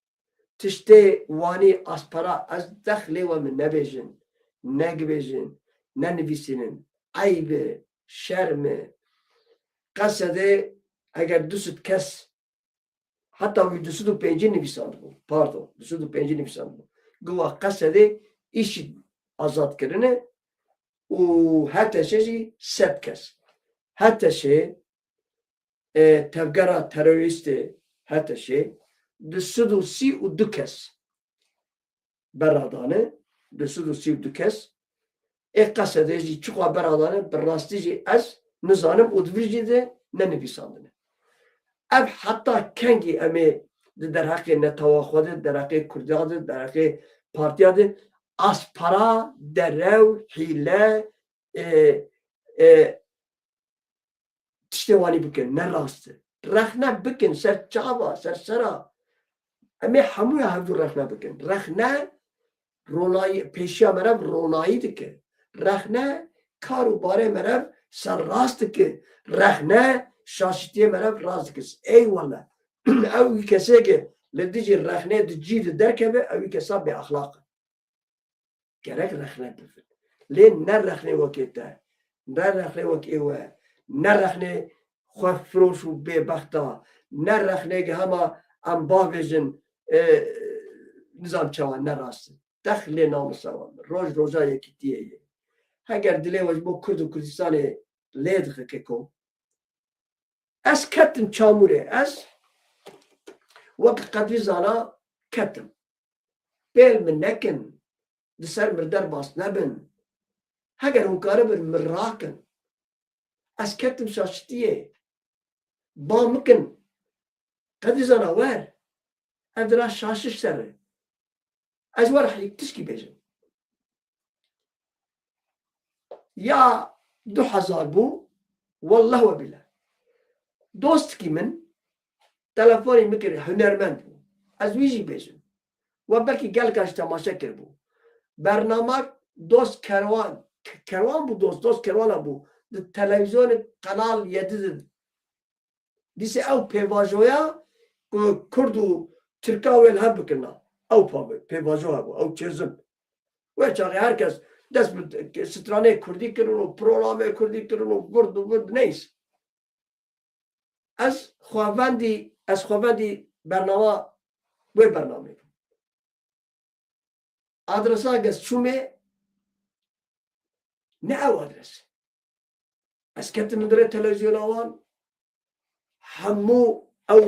tiştê wanî aspara ez dexlê we min nebêjin negibêjin nenivîsînin eyb e şerm e qesedê eger du süt kes heta wî du süt û pêncî nivîsandibû pardon du süt û pêncî nivîsandibû guha qesedê îşî azad kirine û heteşê jî 100 kes heteşê tevgera terorîstê heteşê du süt û sî û du kes beradane du süt û sî û du kes ê qesedê jî çiqa beradane bi rastî jî ez nizanim û divî jî de nenivîsandine ev heta kengî em ê di derheqê Netewya Xwedê derheqê Kurdiya de derheqê partiya de aspara derew hîle tiştê wanî bikin ne rast e rexne bikin ser çava ser sera em ê hemû ya hevdû rexne bikin rexne ronayî pêşiya merev ronayî dike rexne kar û barê merev serrast dike rexne şaşîtiyê merev rast dike eyvallah ew wî kesekê li dijî rexnê di cî de derkeve ew wî kesa bêaxlaq e gerek rexne bibin lê ne rexnê wekê te ne rexnê wek êwe ne rexnê xwefiroş û bêbexta ne rexnê hema em bavêjin nizam çawa ne rast e dexlê namusa wan roj roja yekîtiyê ye heger dilê we ji bo Kurd û Kurdistanê lê dixike ko ez kettim çamûrê ez wek qedvî zana kettim pêl min nekin di ser mir derbas nebin heger hûn karibin min rakin ez kettim şaşitiyê ba mikin qedvî zana wer ev dira şaşiş ser e ez wer tişkî bêjim ya 2000 bû wallah we billah dostkî min telefonê min kir hunermend bû ez wî jî bêjim we belkî geleka ji temaşe kiribû bernama dost kerwan bû dost kerwana bû di televizyonê Kanal 7 de dîsê ew pêvajoya ku Kurd û Tirka wên hev bikirina ew pêvajo hebû ew çêzim we çaxê herkes dest bi stranê Kurdî kirin û programê Kurdî kirin û gurd û gurd neys ez xwevendî bernama wê bernamê adresa gestçûmê ne ew adres ez kettim dirê televizyona wan hemû ew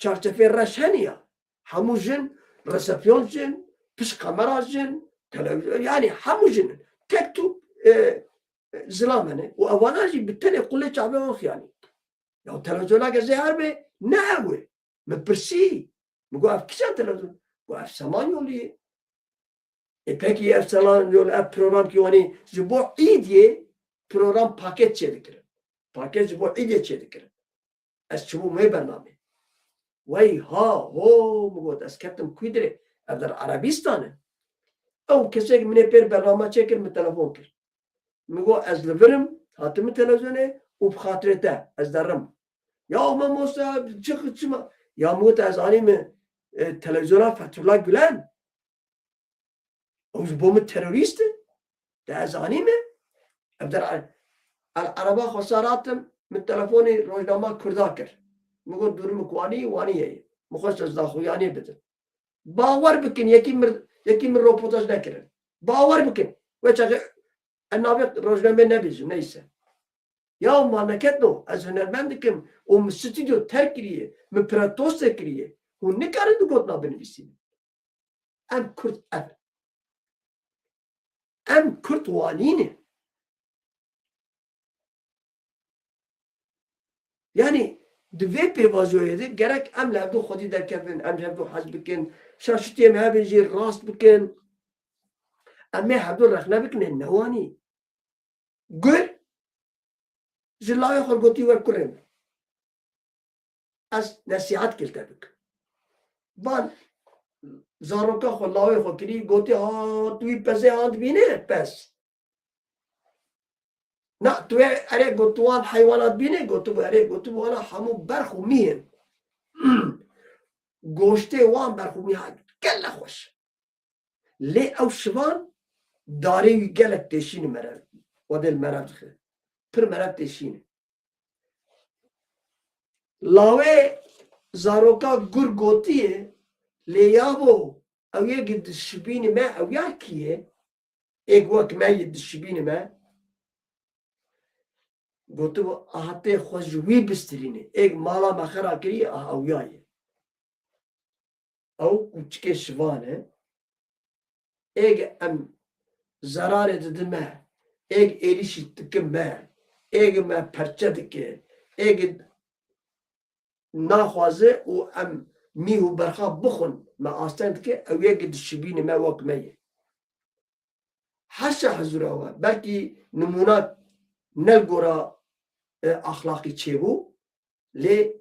çarçefê reş heniya hemû jin resepsiyon jin piş kamera jin televizyon yani hemû jinin tek tu zilam hene û ewana jî bi tenê qulê çavê wan xiyanî ya televizyona gezê herbe ne ew e min pirsî min got ev kîjan televizyon got ev Samanyolî ye pekî ev Samanyolî ev program kî wanî ji bo îdiyê program paket çê dikirin paket ji bo îdê çê dikirin ez çûbûm wê bernamê wey ha ho min got ez kettim kwî dirê ev der Arabîstan e ew kesek min ê pêr bernama çêkir min telefon kir min got ez li virim هاتم تلویزیونه و بخاطرته از درم یا ما موسا چما یا موت از آنیم تلویزیون فتولا گلن اوز بوم تروریست ده از آنیمه ابدر العربا خساراتم من تلفوني روزنامه کردا کرد میگن دورم کوانی وانیه مخصوص از داخویانی بده باور بکن یکی من روپوتاج نکرد باور بکن و چه النابق روزنامه نبیزم نیسه یا مانکت نو از هنرمند کم او استودیو ترک کریه من پراتوس کریه و نکارد گوتنا بنویسیم ام کرد ام کرد وانینه yani دوی پیوازویه ده گرک ام لابدو خودی در کفن ام لابدو حج بکن شاشتی ام هبنجی راست بکن ام هبدو رخنه بکنه نوانی گر جلای خلقوتی ور کرم از نصیحت کلتا بکن بان زاروکا خلاوی خوکری گوتی توی پسه هاند بینه پس نه تو اره گوتوان حیوانات بینه گوتو اره گوتو وانا همو برخو میهن گوشته وان برخو میهن گله خوش لی او شوان داره گلک تشین مرد و دل مرد خیر پر مرد تشینه لاوه زاروکا گر گوتیه لیابو او یک دشبین ما او یکیه ایک وقت ما یک دشبین ما گوتو آهاته خوشوی بسترینه ایک مالا مخرا کری آویایه او کچکه شوانه ایک ام زرار ددمه ایک ایلیشی تکمه ایک ما پرچه دکه ایک ناخوازه و ام میهو برخا بخون ما آستند که او یک دشبین ما وکمه حشا حضور آوه بلکی نمونات نلگورا اخلاقی چه بو لی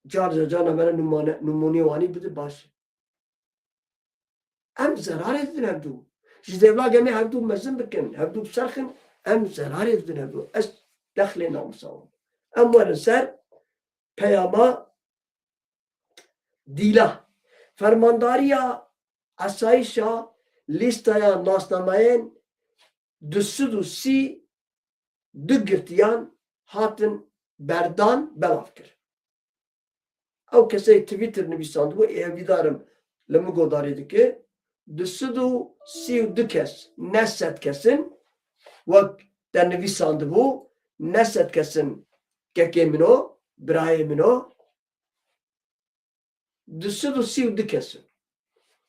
جانا من نمونی وانی بده باشه ام زراره دن هفدو جدولا گمی هفدو مزن بکن هفدو بسرخن ام زراره دن هفدو از دخل نامساوم ام ورسر پیاما دیلا فرمانداریا اسایشا لیستایا ناسنامهین 230 دو گرتیان هاتن بردان بلاف کر او کسی تویتر نویساند بو ایویدارم لمگو دارید که 232 کس نست کسن وقت در نویساند بو نست کسن که منو برای منو 232 کسن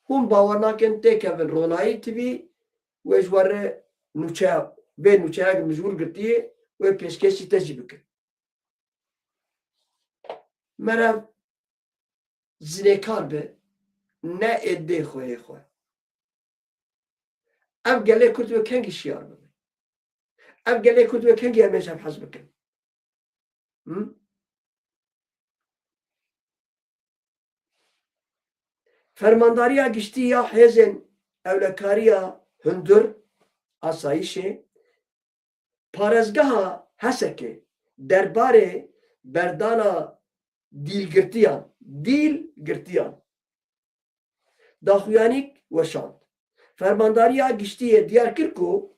هم باور نکن تکیون رونایی تیوی ویجواره نوچه به نوچه اگر مجبور گرتیه و پیشکشی تجربه کن مرا زنکار به نه اده خواه خواه ام گله کرد و کنگی شیار ببین ام گله کرد و کنگی همیشه حض بکن فرمانداری گشتی یا حیزن اولکاری هندر آسایشه پارزگاه هسکه درباره بردانا دیل گرتیان داخویانیک وشاند فرمانداری گشتی دیار کرکو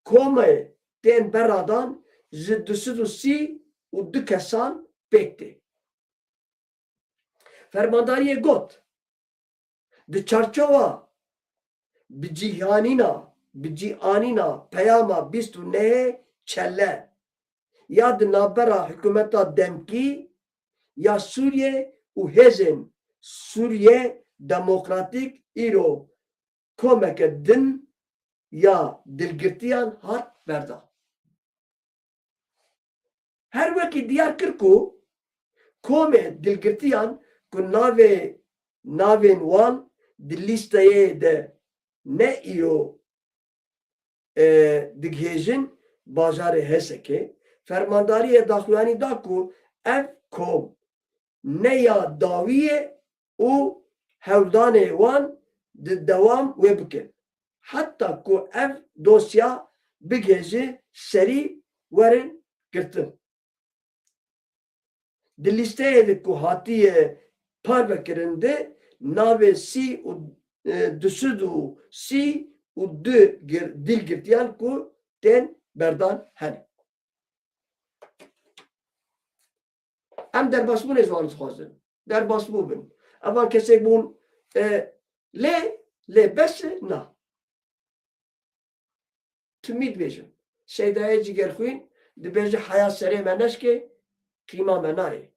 کومه تین برادان زد 232 کسان پکته فرمانداری گوت ده چارچوا بجی آنینا پیاما 29 چله یا ده نابرا حکومتا دمکی یا سوریه و هزن سوریه دموکراتیک ایرو کمک دن یا دلگرتیان هات بردا هر وکی دیار کرکو کومه دلگرتیان که ناوین وان دلیستایه ده نه ایرو دگهیجن بازار هسکه فرمانداری داخوانی دا کو اف کوم نه یا داویه او هودان وان دوام وبکن حتی کو اف دوسیا bigêje serî werin girtin. Di lîsteyê de ku hatiye parvekirin de navê sî û disud û sî û du dîlgirtiyan ku tên berdan hene. Em derbasbûnê ziwan dixwazin. Derbasbû bin. Evan kesek bûn lê bes e na. Timî dibêjim. Şeydayê Cigerxwîn dibêje heya serê me neşke qîma me nayê.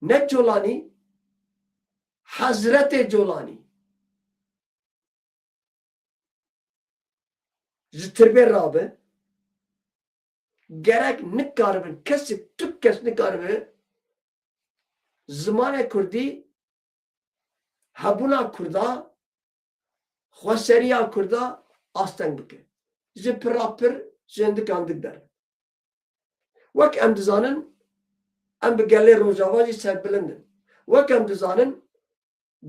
Ne Colanî, Hazretê Colanî ji tirbê rabe gerek nikaribin kesik tuk kes nikaribe zimanê Kurdî hebûna Kurda xweseriya Kurda asteng bike. Ji pirapir jindikan dik der. Wek em dizanin em bi gelê Rojava jî serbilindin. Wek em dizanin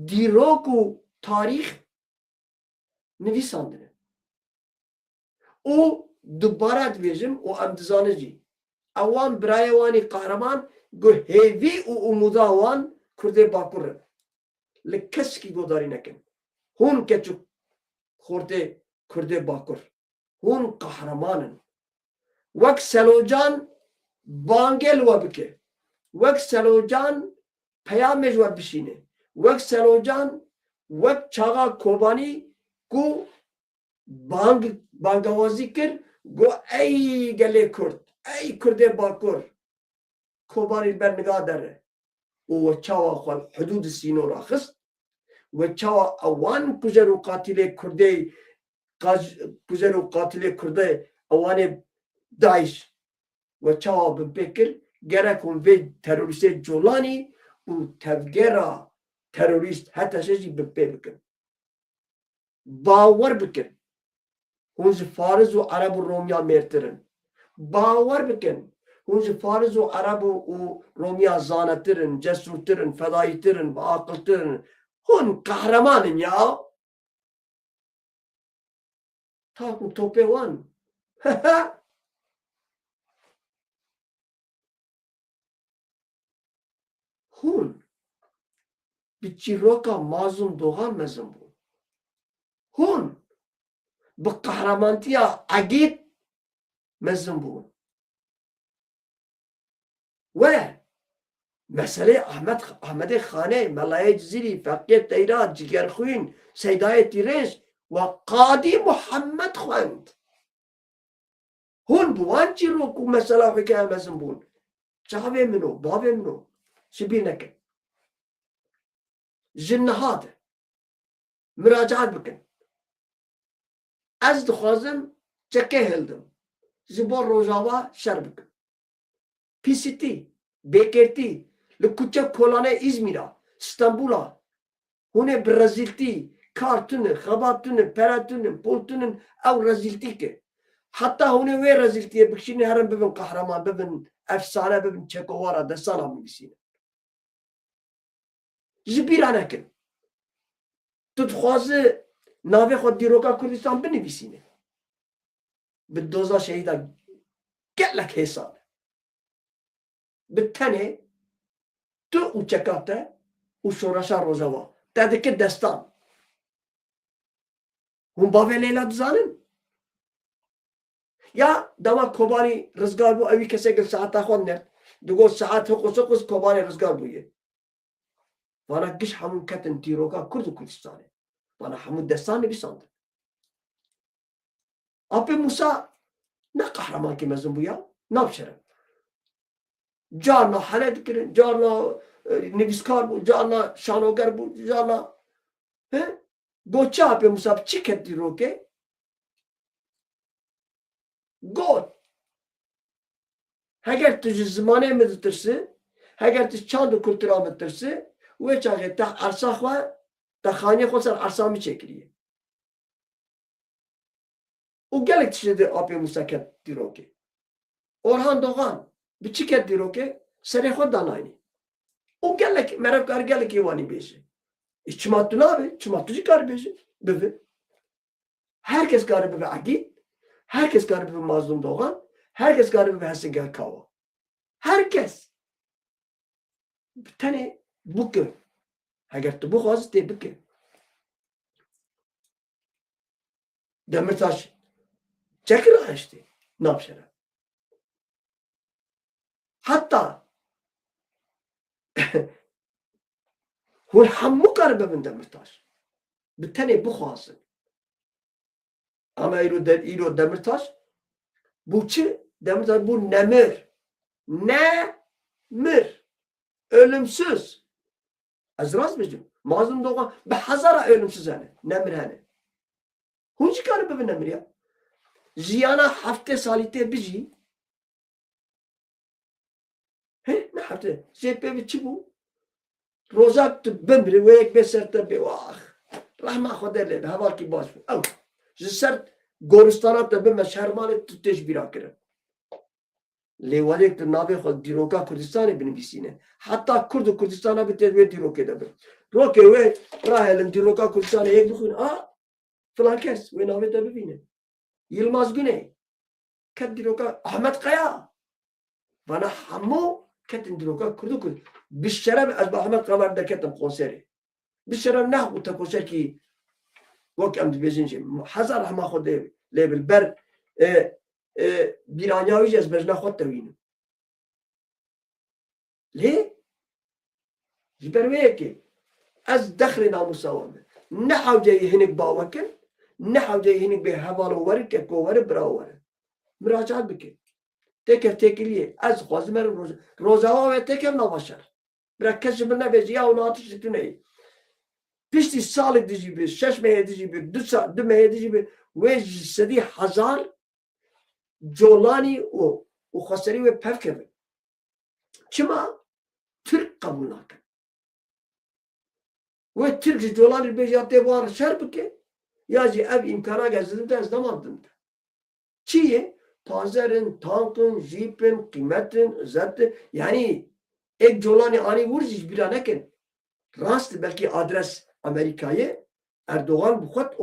dîrok û tarîx nivîsandine. û dubara dibêjim û em dizanin jî ewan birayê wanî qehreman gu hêvî û umûda wan Kurdê Bakur in. Li kesekî guhdarî nekin. Hûn keçûk xortê Kurdê Bakur. Hûn qehreman in. Wek Selocan bangê li we bike. Wek Selocan peyamê ji we bişîne. Wek Selocan wek çaxa Kobanî ku bangewazî kir gu ey gelê Kurd, ey Kurdê Bakur Kobanî ber niga dere û we çawa xwe hudûdê Sînorê xist. We çawa ewan kujer û qatilê Kurdê kujer û qatilê Kurdê ewanê Daeş we çawa bin pê kir gerek hûn vê terorîstê Colanî û tevgera terorîst heteşê jî bin pê bikin. Bawer bikin. Hûn ji Fariz û Ereb û Romiya mêrtir in. Bawer bikin. Hûn ji Fariz û Ereb û Romiya zanetir in, cesûrtir in, fedayîtir in, biaqiltir in. Hûn qehreman in ya. Tak û topê wan. Hûn bi çîroka mazlûm dogan mezin bûn. Hûn bi qehremantiya egît mezin bûn. We meselê Ahmedê Xanê, Melayê Cizîrî, Feqiyê Teyra, Cigerxwîn, Seydayê Tîrêz we Qadî Muhammed xwend. Hûn bi wan çîrok û mesela xwekeye mezin bûn. Çavê min o, bavê min o ji bîr nekin. Ji niha de miracaat bikin. Ez dixwazim çekê hildim. Ji bo Rojava şer bikim. Pîsîtî, bêkêrtî li kuçe kolanê İzmîr'a, Stenbol'a hûn ê bi rezîltî kar tune, xebat tune, pere tune, pol tune ew rezîltî kir. Heta hûn ê wê rezîltiyê bikişîne herin bibin qehreman, bibin efsane, bibin çekowara destana binivîsîne. Ji bîra nekin. Tu dixwazî navê xwe dîroka Kurdistan binivîsîne. Bi doza şehîda gelek hêsan. Bi tenê tu û çeka te û şoreşa Rojava te dikir destan. Hûn bavê Leyla dizanin? Ya dema Kobanî rizgar bû evî kesek saeta xwe nerd. Digot saet hiqûs Kobanî rizgar bûye. Vana giş hemû ketin dîroka Kurd û Kurdistanê. Vana hemû destan nivîsandin. Apê Musa ne qehremankî mezin bû ya? Navşerin. Carna hele dikirin, carna nivîskar bû, carna şanoger bû, carna goçe apê Musa çi ket dîrokê? Got. Heger tu ji zimanê me ditirsî, heger tu çand û kultura me ditirsî, wê çaxê te ersa xwe, te xaniyê xwe ser ersa min çêkiriye. û gelek tiştê de apê Musa ket dîrokê. Orhan Doğan bi çi ket dîrokê? Serê xwe danayînî. û gelek merevkar gelekî wanî bêje. Çima tu nabe, çima tu jî karibêje. Bivi. Herkes garibi ve akid. Herkes garibi ve mazlum doğan. Herkes garibi ve hesengel kava. Herkes. Bir tane bukü. Eğer tu bu khaz de bukü. Demirtaş çekir açtı. Ne yapacak? Hatta hul hammu garibi ben Demirtaş. Bir tane bu khazı. Ama İro Demirtaş bu çi? Demirtaş bu nemir. Nemir. Ölümsüz. Az rast bizim. Mazlum doğan be hazara ölümsüz hani. Nemir hani. Hun çıkarı be nemir ya. Ziyana hafte salite bizi. He ne hafte? Zepe bir çi bu? Rozak tu bemri ve ek beserte be vah. Rahma khoderle hava ki baş. Av. Sert Goristana da be şermale tuteş bir akire. Levalek de nave khod diroka Kurdistan'ı binibisine. Hatta Kurdistan'a bir tedbir dirok edebilir. Roke ve rahelim diroka Kurdistan'a ek dukhun. Falan kes ve nave de bibine. Yılmaz Güney. Ket diroka Ahmet Kaya. Bana hamu ketin diroka Kurdu. Bişşerem az Ahmet Kavar'da ketim konseri. Bişşerem ne bu ta konser ki vak amd bezince. Hazar hama khode lebil ber bir anyavi ez bejna khod tawin. ليه؟ جبرويكي از دخل ناموساوم نحو جاي هنك باوكن نحو جاي هنك بهبال ورك كور براور مراجعات بك تكف تكليه از خوازمر روزاوا و تكف نباشر بركز بنا بزيا و ناتش تني پشتی سال دیجی به 6 ماه دیجی به 2 ماه دیجی به وج سدی هزار جولانی و خسری و پفکه چما Türk kabul nakin. Ve Türk doları bejate var şerbike. Yaci ev imkana gezdim de ezdamaddım. Çiye? Panzerin, tankın, jipin, kıymetin, zertin. Yani ek dolani ani vurziş bir anekin. Rast belki adres Amerika'ya Erdoğan bu kat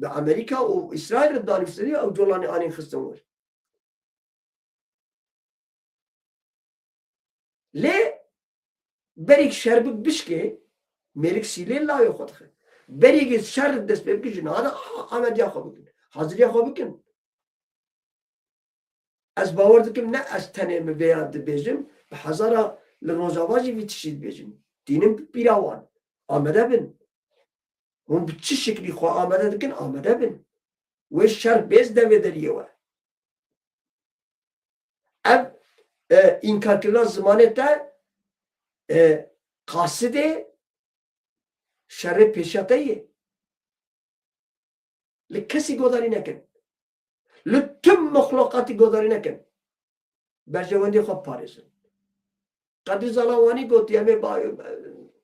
ve Amerika o İsrail rıddan istediği ev dolani ani kısım var. Le berik şerbik bişke melik silin la yok atı. Berik şer dest bebki jinada Ahmet Yakub'un. Hazır Yakub'un. Az باور dikim ne az tanemi beyadı bezim. Hazara lirozavaji vitişid bezim. Dinim bir avan. Ahmet'e bin. Hum bitçi şekli xo Ahmet'e dikin Ahmet'e bin. Ve şer bez devederiye var. Ev inkar kırılan zamanette kaside şerre peşatayı lekesi godari nekin tüm mahlukatı godari nekin bercevendi khab parizin Kadir Zalavani goti ame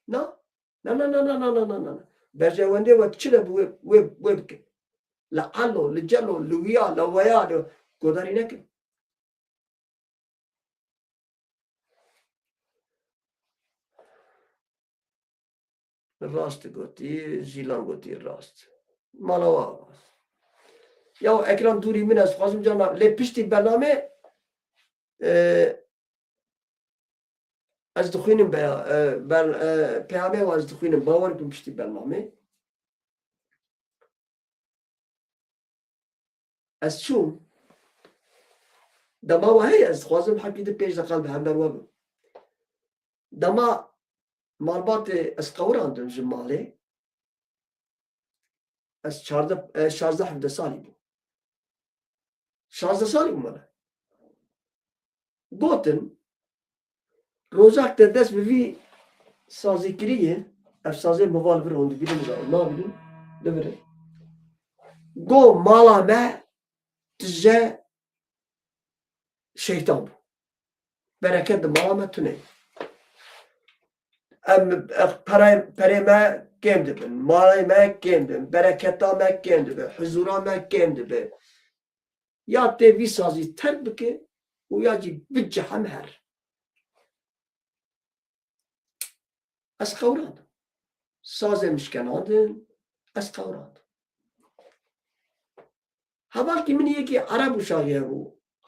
na bercevendi ve çile bu la allo le cello le via la vaya godari nekin راست گوتی زیلان گوتی راست مالوا یا اکرام دوری من از خواستم جانا لی پشتی برنامه از دخوینم پیامه و از دخوینم باور کن پشتی برنامه از چون دما و هی از خواستم حقی ده پیش دقل به هم بروابم دما Malbat az kavrandım jimale. Az 16 sali bu. 16 sali bu bana. Gotin rozak da dest bir sazikriye ev sazı muval bir oldu bilin de ne bilin de böyle. Go mala me tije şeytan bu. Bereket de mala me tüne. Perime kêm dibin, malê me kêm dibin, bereketa me kêm dibin, huzura me kêm dibin. Ya tê vî sazî terk bike û ya jî bicehem her. Ez qewrandim. Sazê mişkenandin, ez qewrandim. هوا کی من یکی عرب uşağı بو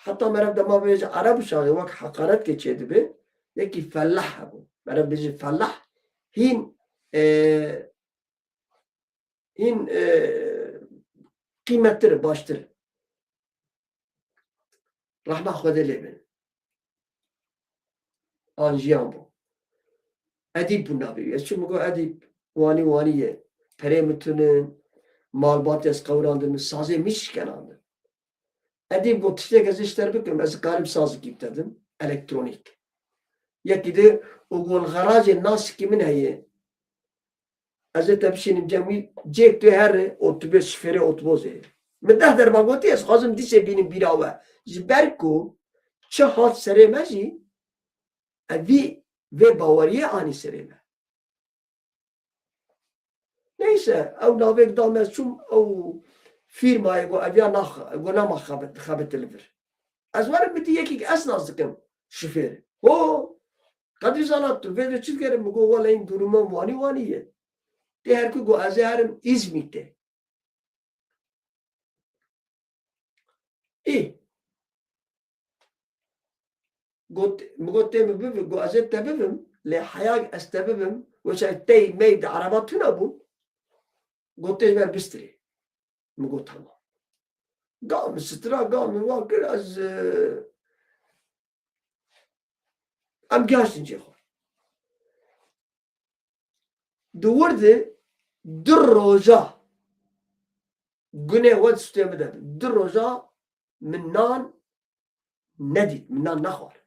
حتی مرا دما بیج عرب uşağı وقت حقارت geçedi be یکی فلاح بو مرا بیج فلاح هین قیمتtir baştır rahmet خدا لبن آنجیان بو ادیب بو نبی چون میگه ادیب وانیه پره میتونن malbat ez kavrandım sazı mişkenandı. Edi bu tiştek ez işler bikim ez garip sazı gibi dedim elektronik. Yeki de o gol garajı nas kimin heye. Ez de tepşinin cemil cek de her otobüs fere otobüs. Meddah der bagoti ez hazım dişe benim birava. Jberku çe hat seremeci evi ve bavariye ani sereme. Neyse, ev navek damez çum ev firmaya go evya nama xabet elivir. Ez varım biti yekik esnaz dikim şoför. O kadri zanattır. Ve de çizgerim go valayın durumum vaniye. Diğer ki go azarım İzmit'te. İyi. Mugotte mi bivim go azet tebivim le hayak estebivim ve şey meyd arabatına bu. Gottej ver bistri. Mugo tamam. Gam stra gam vakir az am gaşin cehor. Duvardı dur roja güne vad sütemede dur roja minnan nedit minnan nakhar.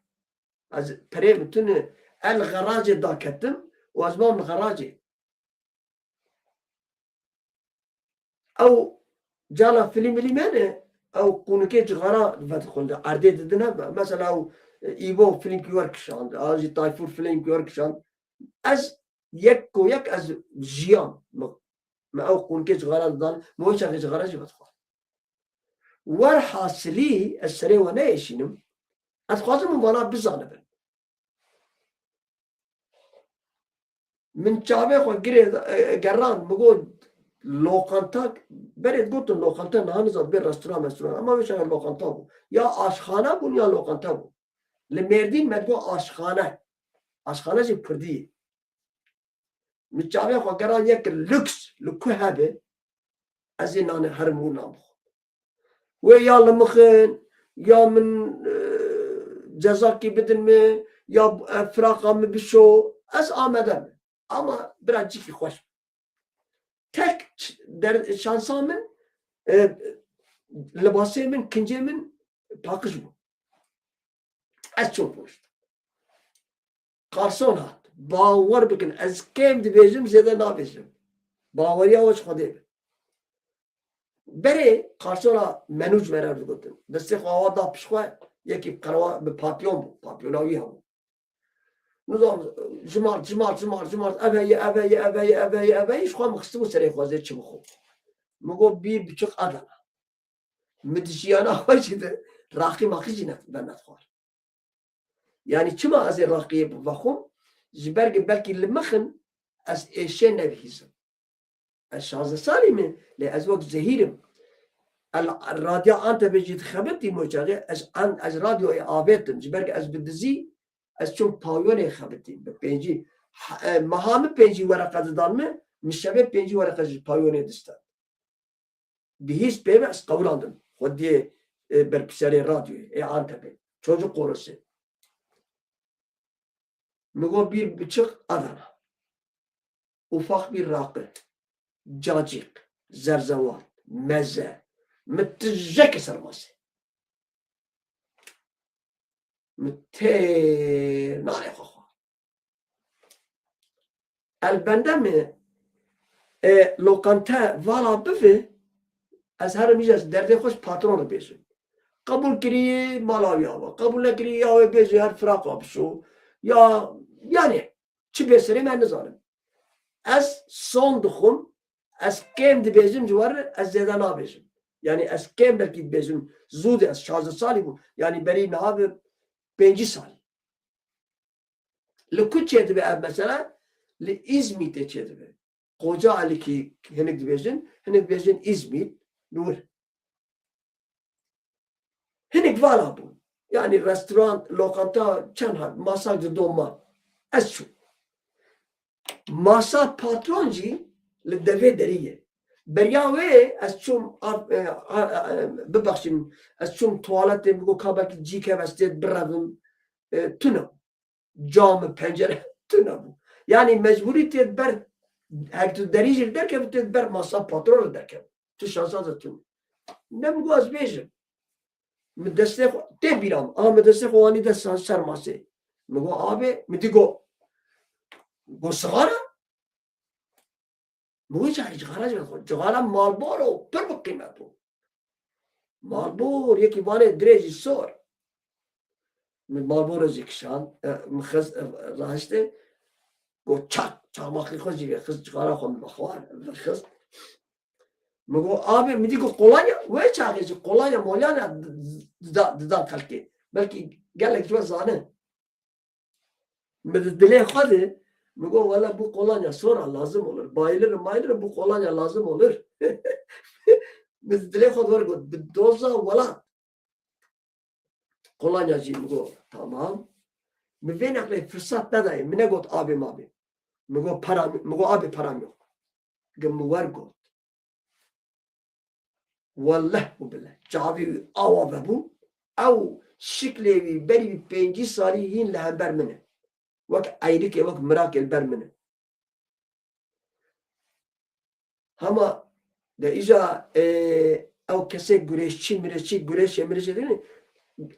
Az pere bütün el garajı da kettim ve azman garajı او جالا فيلم اللي مانه او كونكيج غرا فدخل عردي ددنا مثلا او ايبو فيلم كيوركشان ازي تايفور فيلم كيوركشان از يكو يك از جيان ما او كونكيج غرا دان موش غيج غرا جي بدخل ور حاصلي السري وانا يشينم اتخاصم وانا بزانبن من جابه خو گران مگود lokanta beret gotun lokanta nahanızat bir restoran ama bir şey lokanta bu ya aşkhana bu ya lokanta bu le merdin medgo aşkhana ji pırdi miçave xo geran yek lüks lükü habe azinane harmuna bu ve ya lemxin ya min ceza ki bidin mi ya fraqa mı bir şo az amedem ama birazcık hoş tek şansımın libasımın kincimin pakış bu. Az çok boştu. Karson hat. Bağır bakın. Az kem dibezim zede nabezim. Bağır ya hoş xodebe. Bere karsona menuj merar dugotin. Deste xava da pişwa yeki karwa be papyon bu. Papyonavi ha. نظام جمار أبي إيش خام خستو سري خوازي تشمخو مقول بير بتشق أدنى مدشيانا خوش كده راقي ما خيجنا بنات خوار يعني كما أزي راقي بفخم جبرق بلكي المخن أز إيشين نبيزم الشازة سالمة لأزواج زهيرم الراديو أنت بيجي تخبرتي موجودة أز راديو آبيتم جبرق أز بدزي از چون پایون خبرتیم به پنجی مهام پنجی ورقه دادن می میشه پنجی ورقه پایون دستن به هیچ پیوه از قولاندم خودی بر پسری رادیوی آنتبه çocuk korusu میگو bir buçuk Adana ufak bir rakı cacık zerzevat meze müttezzek sarması متى نعرف أخوة البنده مي لو كانت والا بفي أزهر ميجاز درد خوش باترون بيجي قبول كري مالاوي هوا قبول نكري يا بيجي هر فراق بشو يا يعني چي بيسري من نزانم از son دخم از كم دي بيجم جوار از زيادة نابيجم يعني از كم بلكي بيجم زود از 16 سالي بو يعني بري نهاب 5 سال لكل شيء تبع مثلا لإزميت شيء تبع قوجا على كي هناك دبيجن إزميت نور vala bu. Yani restoran, lokanta çend hat, masa doma. Ez çu. Masa patronci li devê derî. Beriya wê ez çûm bibexşîn ez çûm tuwaletê bigo kabekî cî ez tê birevim tune. Camı, pencere tune bu. Yani mecburî tê ber hek tu derî jî derkevî tê ber masa patron derkevî. Tu şansa da tune. Ne bigo ez bêjim. Mi destê tê bîram. Ama mi destê xwe wanî de ser masê. Mi got abi mi digo go sigara مو جاری جغالا مالبورو پر بقیمتو مالبور یکی وانه درجی سور مالبورو زیکشان مخز راهشته گو چاک چاماخی خوش جیبه خز جغالا خون بخوار خز مگو آبی میدی گو قولانیا وی چاکی جی قولانیا مولیانا ددا کلکی بلکی گلک جو زانه مدد دلی خوده Migo valla bu kolonya sonra lazım olur. Bayılır bu kolonya lazım olur. Biz dile kadar bir doza valla. Kolonyacı migo tamam. Mi venakle fırsat ne dayım? Mine got abim abi. Migo abi param yok. Gımı var got. Vallahi bu bile. Cavi ava ve bu. Av şiklevi beri penci sarihin lehenber mine. Vak ayrık vak merak elber mine. Ama de iza ev kese güreşçi değil mi?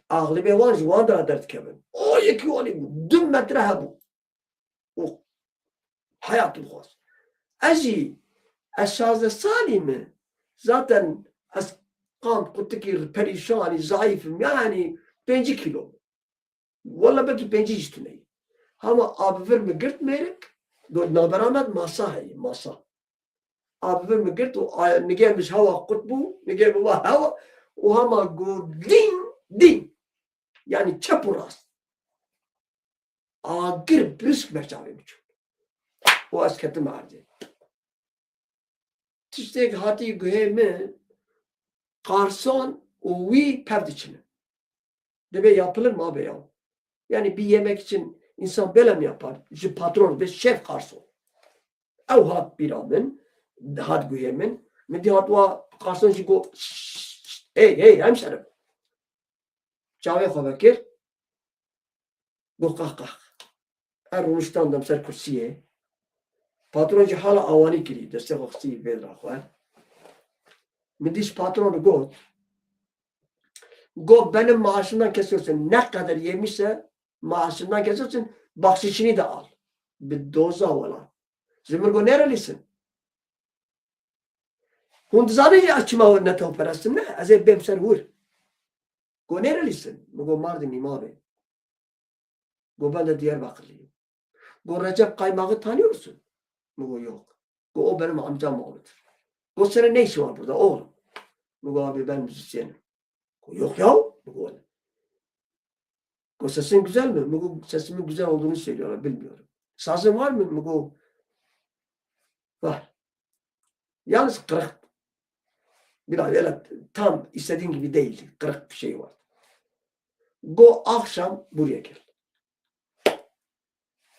Ağlı be var juan da dert kevin. O yeki olayım. Dün metre ha bu. O hayatım khas. Aji aşağıda salimi zaten as kan kuttaki perişani zayıfım yani 5 kilo. Valla belki 5 üstüne. Ama abi ver mi girt merik? Do naberamet masa hay masa. Abi ver mi girt o ne gelmiş hava kutbu ne gelmiş hava o ama go din yani çapuras. Agir brisk merçavim için. O asketim harcı. Tiştek hati gühemi karson o vi pevdiçini. Debe yapılır mı abi ya? Yani bir yemek için İnsan böyle mi yapar? İşte patron ve şef karşı. Ev hat bir amin, hat güyemin. Medi hatva karşın şiko, hey hemşerim. Çave xavakir. Go kah. Erunuştandım ser kursiye. Patroncu hala avani kiri. Deste kursiye vedra xvar. Mediş patron go benim maaşımdan kesiyorsun. Ne kadar yemişse maaşından kesersin, bahşişini de al. Bir doza valla. Zimir go nerelisin? Hund zaneci açma ne tavperastin ne? Azep bemser vur. Go nerelisin? Go Mardin'im abi. Go ben de Diyarbakırlıyım. Go Recep Kaymak'ı tanıyorsun? Go yok. Go o benim amcam oğludur. Go senin ne işin var burada oğlum? Go abi ben müzisyenim. Go yok ya. Go sesin güzel mi? Mugo sesimin güzel olduğunu söylüyorlar. Bilmiyorum. Sazın var mı? Mugo var. Yalnız kırık. Biraz öyle tam istediğin gibi değil. Kırık bir şey var. Go akşam buraya gel.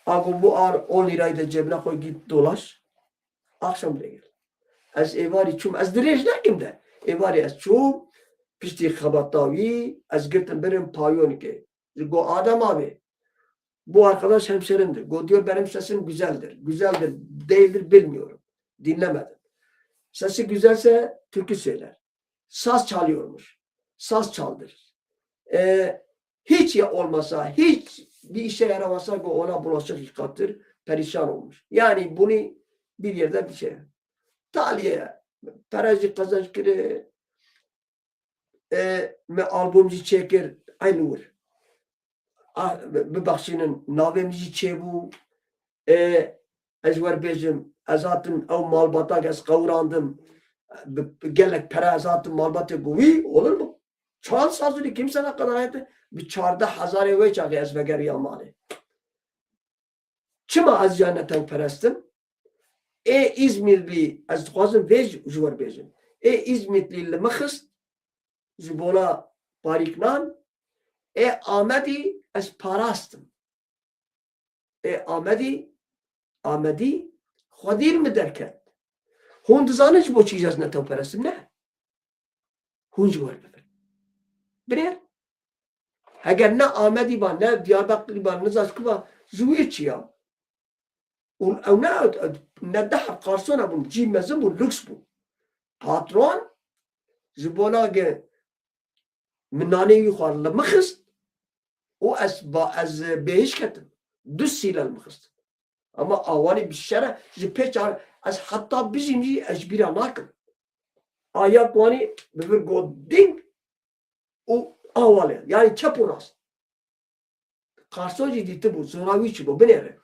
Ako bu 10 lirayı da cebine koy git dolaş. Akşam buraya gel. Az evari çum. Az direjler kimde? Evari az çum. Pişti xabattavi. Az girtim benim payon ki. Go adam abi. Bu arkadaş hemşerimdir. Go diyor benim sesim güzeldir. Güzeldir. Değildir bilmiyorum. Dinlemedim. Sesi güzelse türkü söyler. Saz çalıyormuş. Saz çaldır. Hiç ya olmasa, hiç bir işe yaramasa ona bulaşık yıkattır. Perişan olmuş. Yani bunu bir yerde bir şey. Taliye. Paracı kazanç kire. Albümcü çekir. Aynı vur. Bibakşinin navemci çebu. Ezver bezim. Azatın ev malbata gez kavrandım. Gelek para azatın malbatı guvi olur mu? Çal sazını kimse ne kadar hayatı bir çarda hazare ve çağı ezbeger yamani. Çima az cennetten perestim? İzmirli az duazım vej juvar bezim. İzmirli mıkhız jibola باریکنان آمدی از پاراستم آمدی خودیر مدرکت هون دزانش بو چیز از نتو پرستم نه هون جوار ببر بریر اگر نه آمدی با نه دیاربکری با نه زاسکو با زوی چیا او نه ده قارسون بون جی مزم بون لوکس بون پاترون زبونا که منانه خوار لمخست و از بهش کتم دو سیل المخست اما آوانی بشره جی پیچ از حتی بزینجی اجبیره ناکم آیات وانی ببر گو دینگ و آواله یعنی چپ و راست قارسوجی دیده بود زناوی چی بود بنیره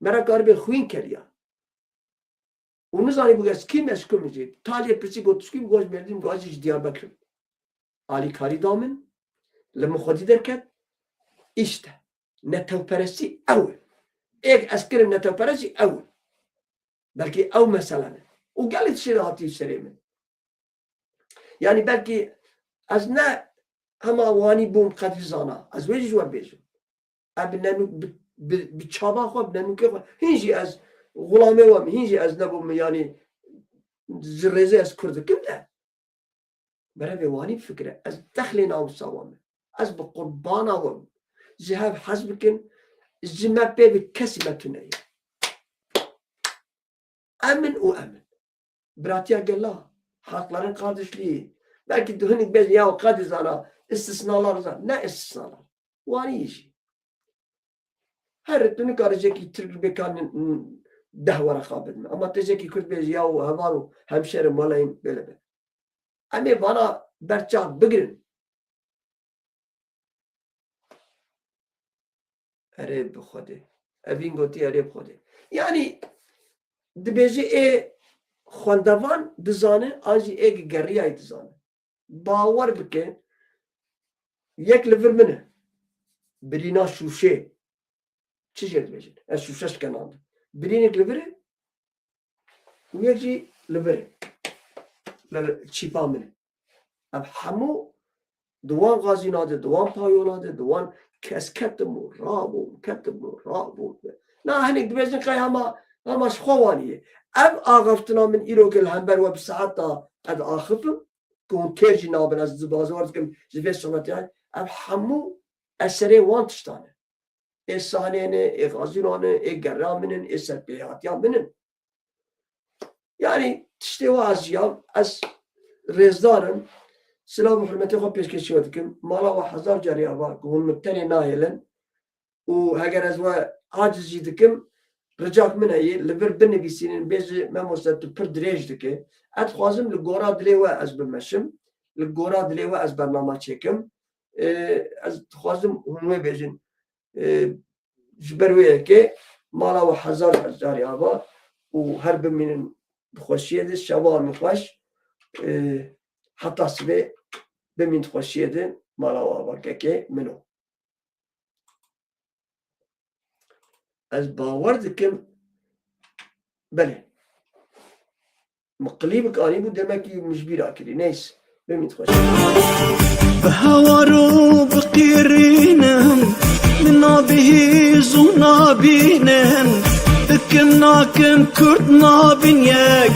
مرا کار به خوین کریا اون زانی بگه از کی مشکل میشه تالیه پسی گوتسکی بگوش مردیم گوشش دیاربکر آلی کاری دامن لما خودی درکت işte نتوپرستی اول ایک اسکرم نتوپرستی اول بلکه او مثلا نه و گلت شراحتی سریمه یعنی بلکه از نه همه وانی بوم قدر زانا از ویجی جوار بیشم اب ننو بچابا خواب ننو که خواب هینجی از غلامه وام هینجی از نبوم یعنی زرزه از کرد کم ده برای وانی فکره از دخل ناو سوامه از بقربان وام ذهب حسبكن الزماب بكسي ما تناي امن وامن براتيا قال لا حاطلارن قادش لي لكن دهنك بيز يا قادز انا استثناء لا لا استثناء واني يجي هرتني كارجيكي ترك بكان ده ورقه بدنا اما تجيكي كنت بيز يا هبارو همشير ملايين بلا امي وانا برچا بگرن اره بخوده اوین گوتی اره بخوده یعنی دبیجی خواندوان دزانه آجی ایک گریه دزانه باور بکن یک لور منه برینا شوشه چی جد بیجن از شوشش کنانده برین ایک لوره و یک جی لوره چیپا منه اب همو دوان غازی ناده دوان پایوناده دوان کس کتمو رابو نه هنیک دبیجن قای هماش خوانیه اب آغفتنا من ایرو که الهنبر و بساعتا اد آخفم کون ترجی نابن از بازوارد کم زفیت صحبتی های اب همو اثره وانتشتانه ای سانینه ای غازیرانه ای گرامنن ای سرپیهاتیان منن یعنی تشتی وازیام از رزدارن سلام حرمتی خواب پیشکشی ود کم مالا و هزار جاری آوا که هون مبتنی نایلن و هگر از و عاجزی دکم رجاک من هایی لبر بنویسینن بیجی من مستد پر دریج دکه اد خوازم لگورا دلیوه از بمشم لگورا دلیوه از برنامه چکم از خوازم هنوی بیجن جبرویه که مالا و هزار جاری آوا و هر بمینن خوشیه ده شوال مخوش حتی سبه بمین خوشیه ده مالا و آوا که منو از باور دکم بله مقلیبک آنی بود دمکی مجبیره کردی نیست بمین خوشیه بهوارو بقيرينهم من نابهيز ونابينهم دكم ناكم كرد نابين ياك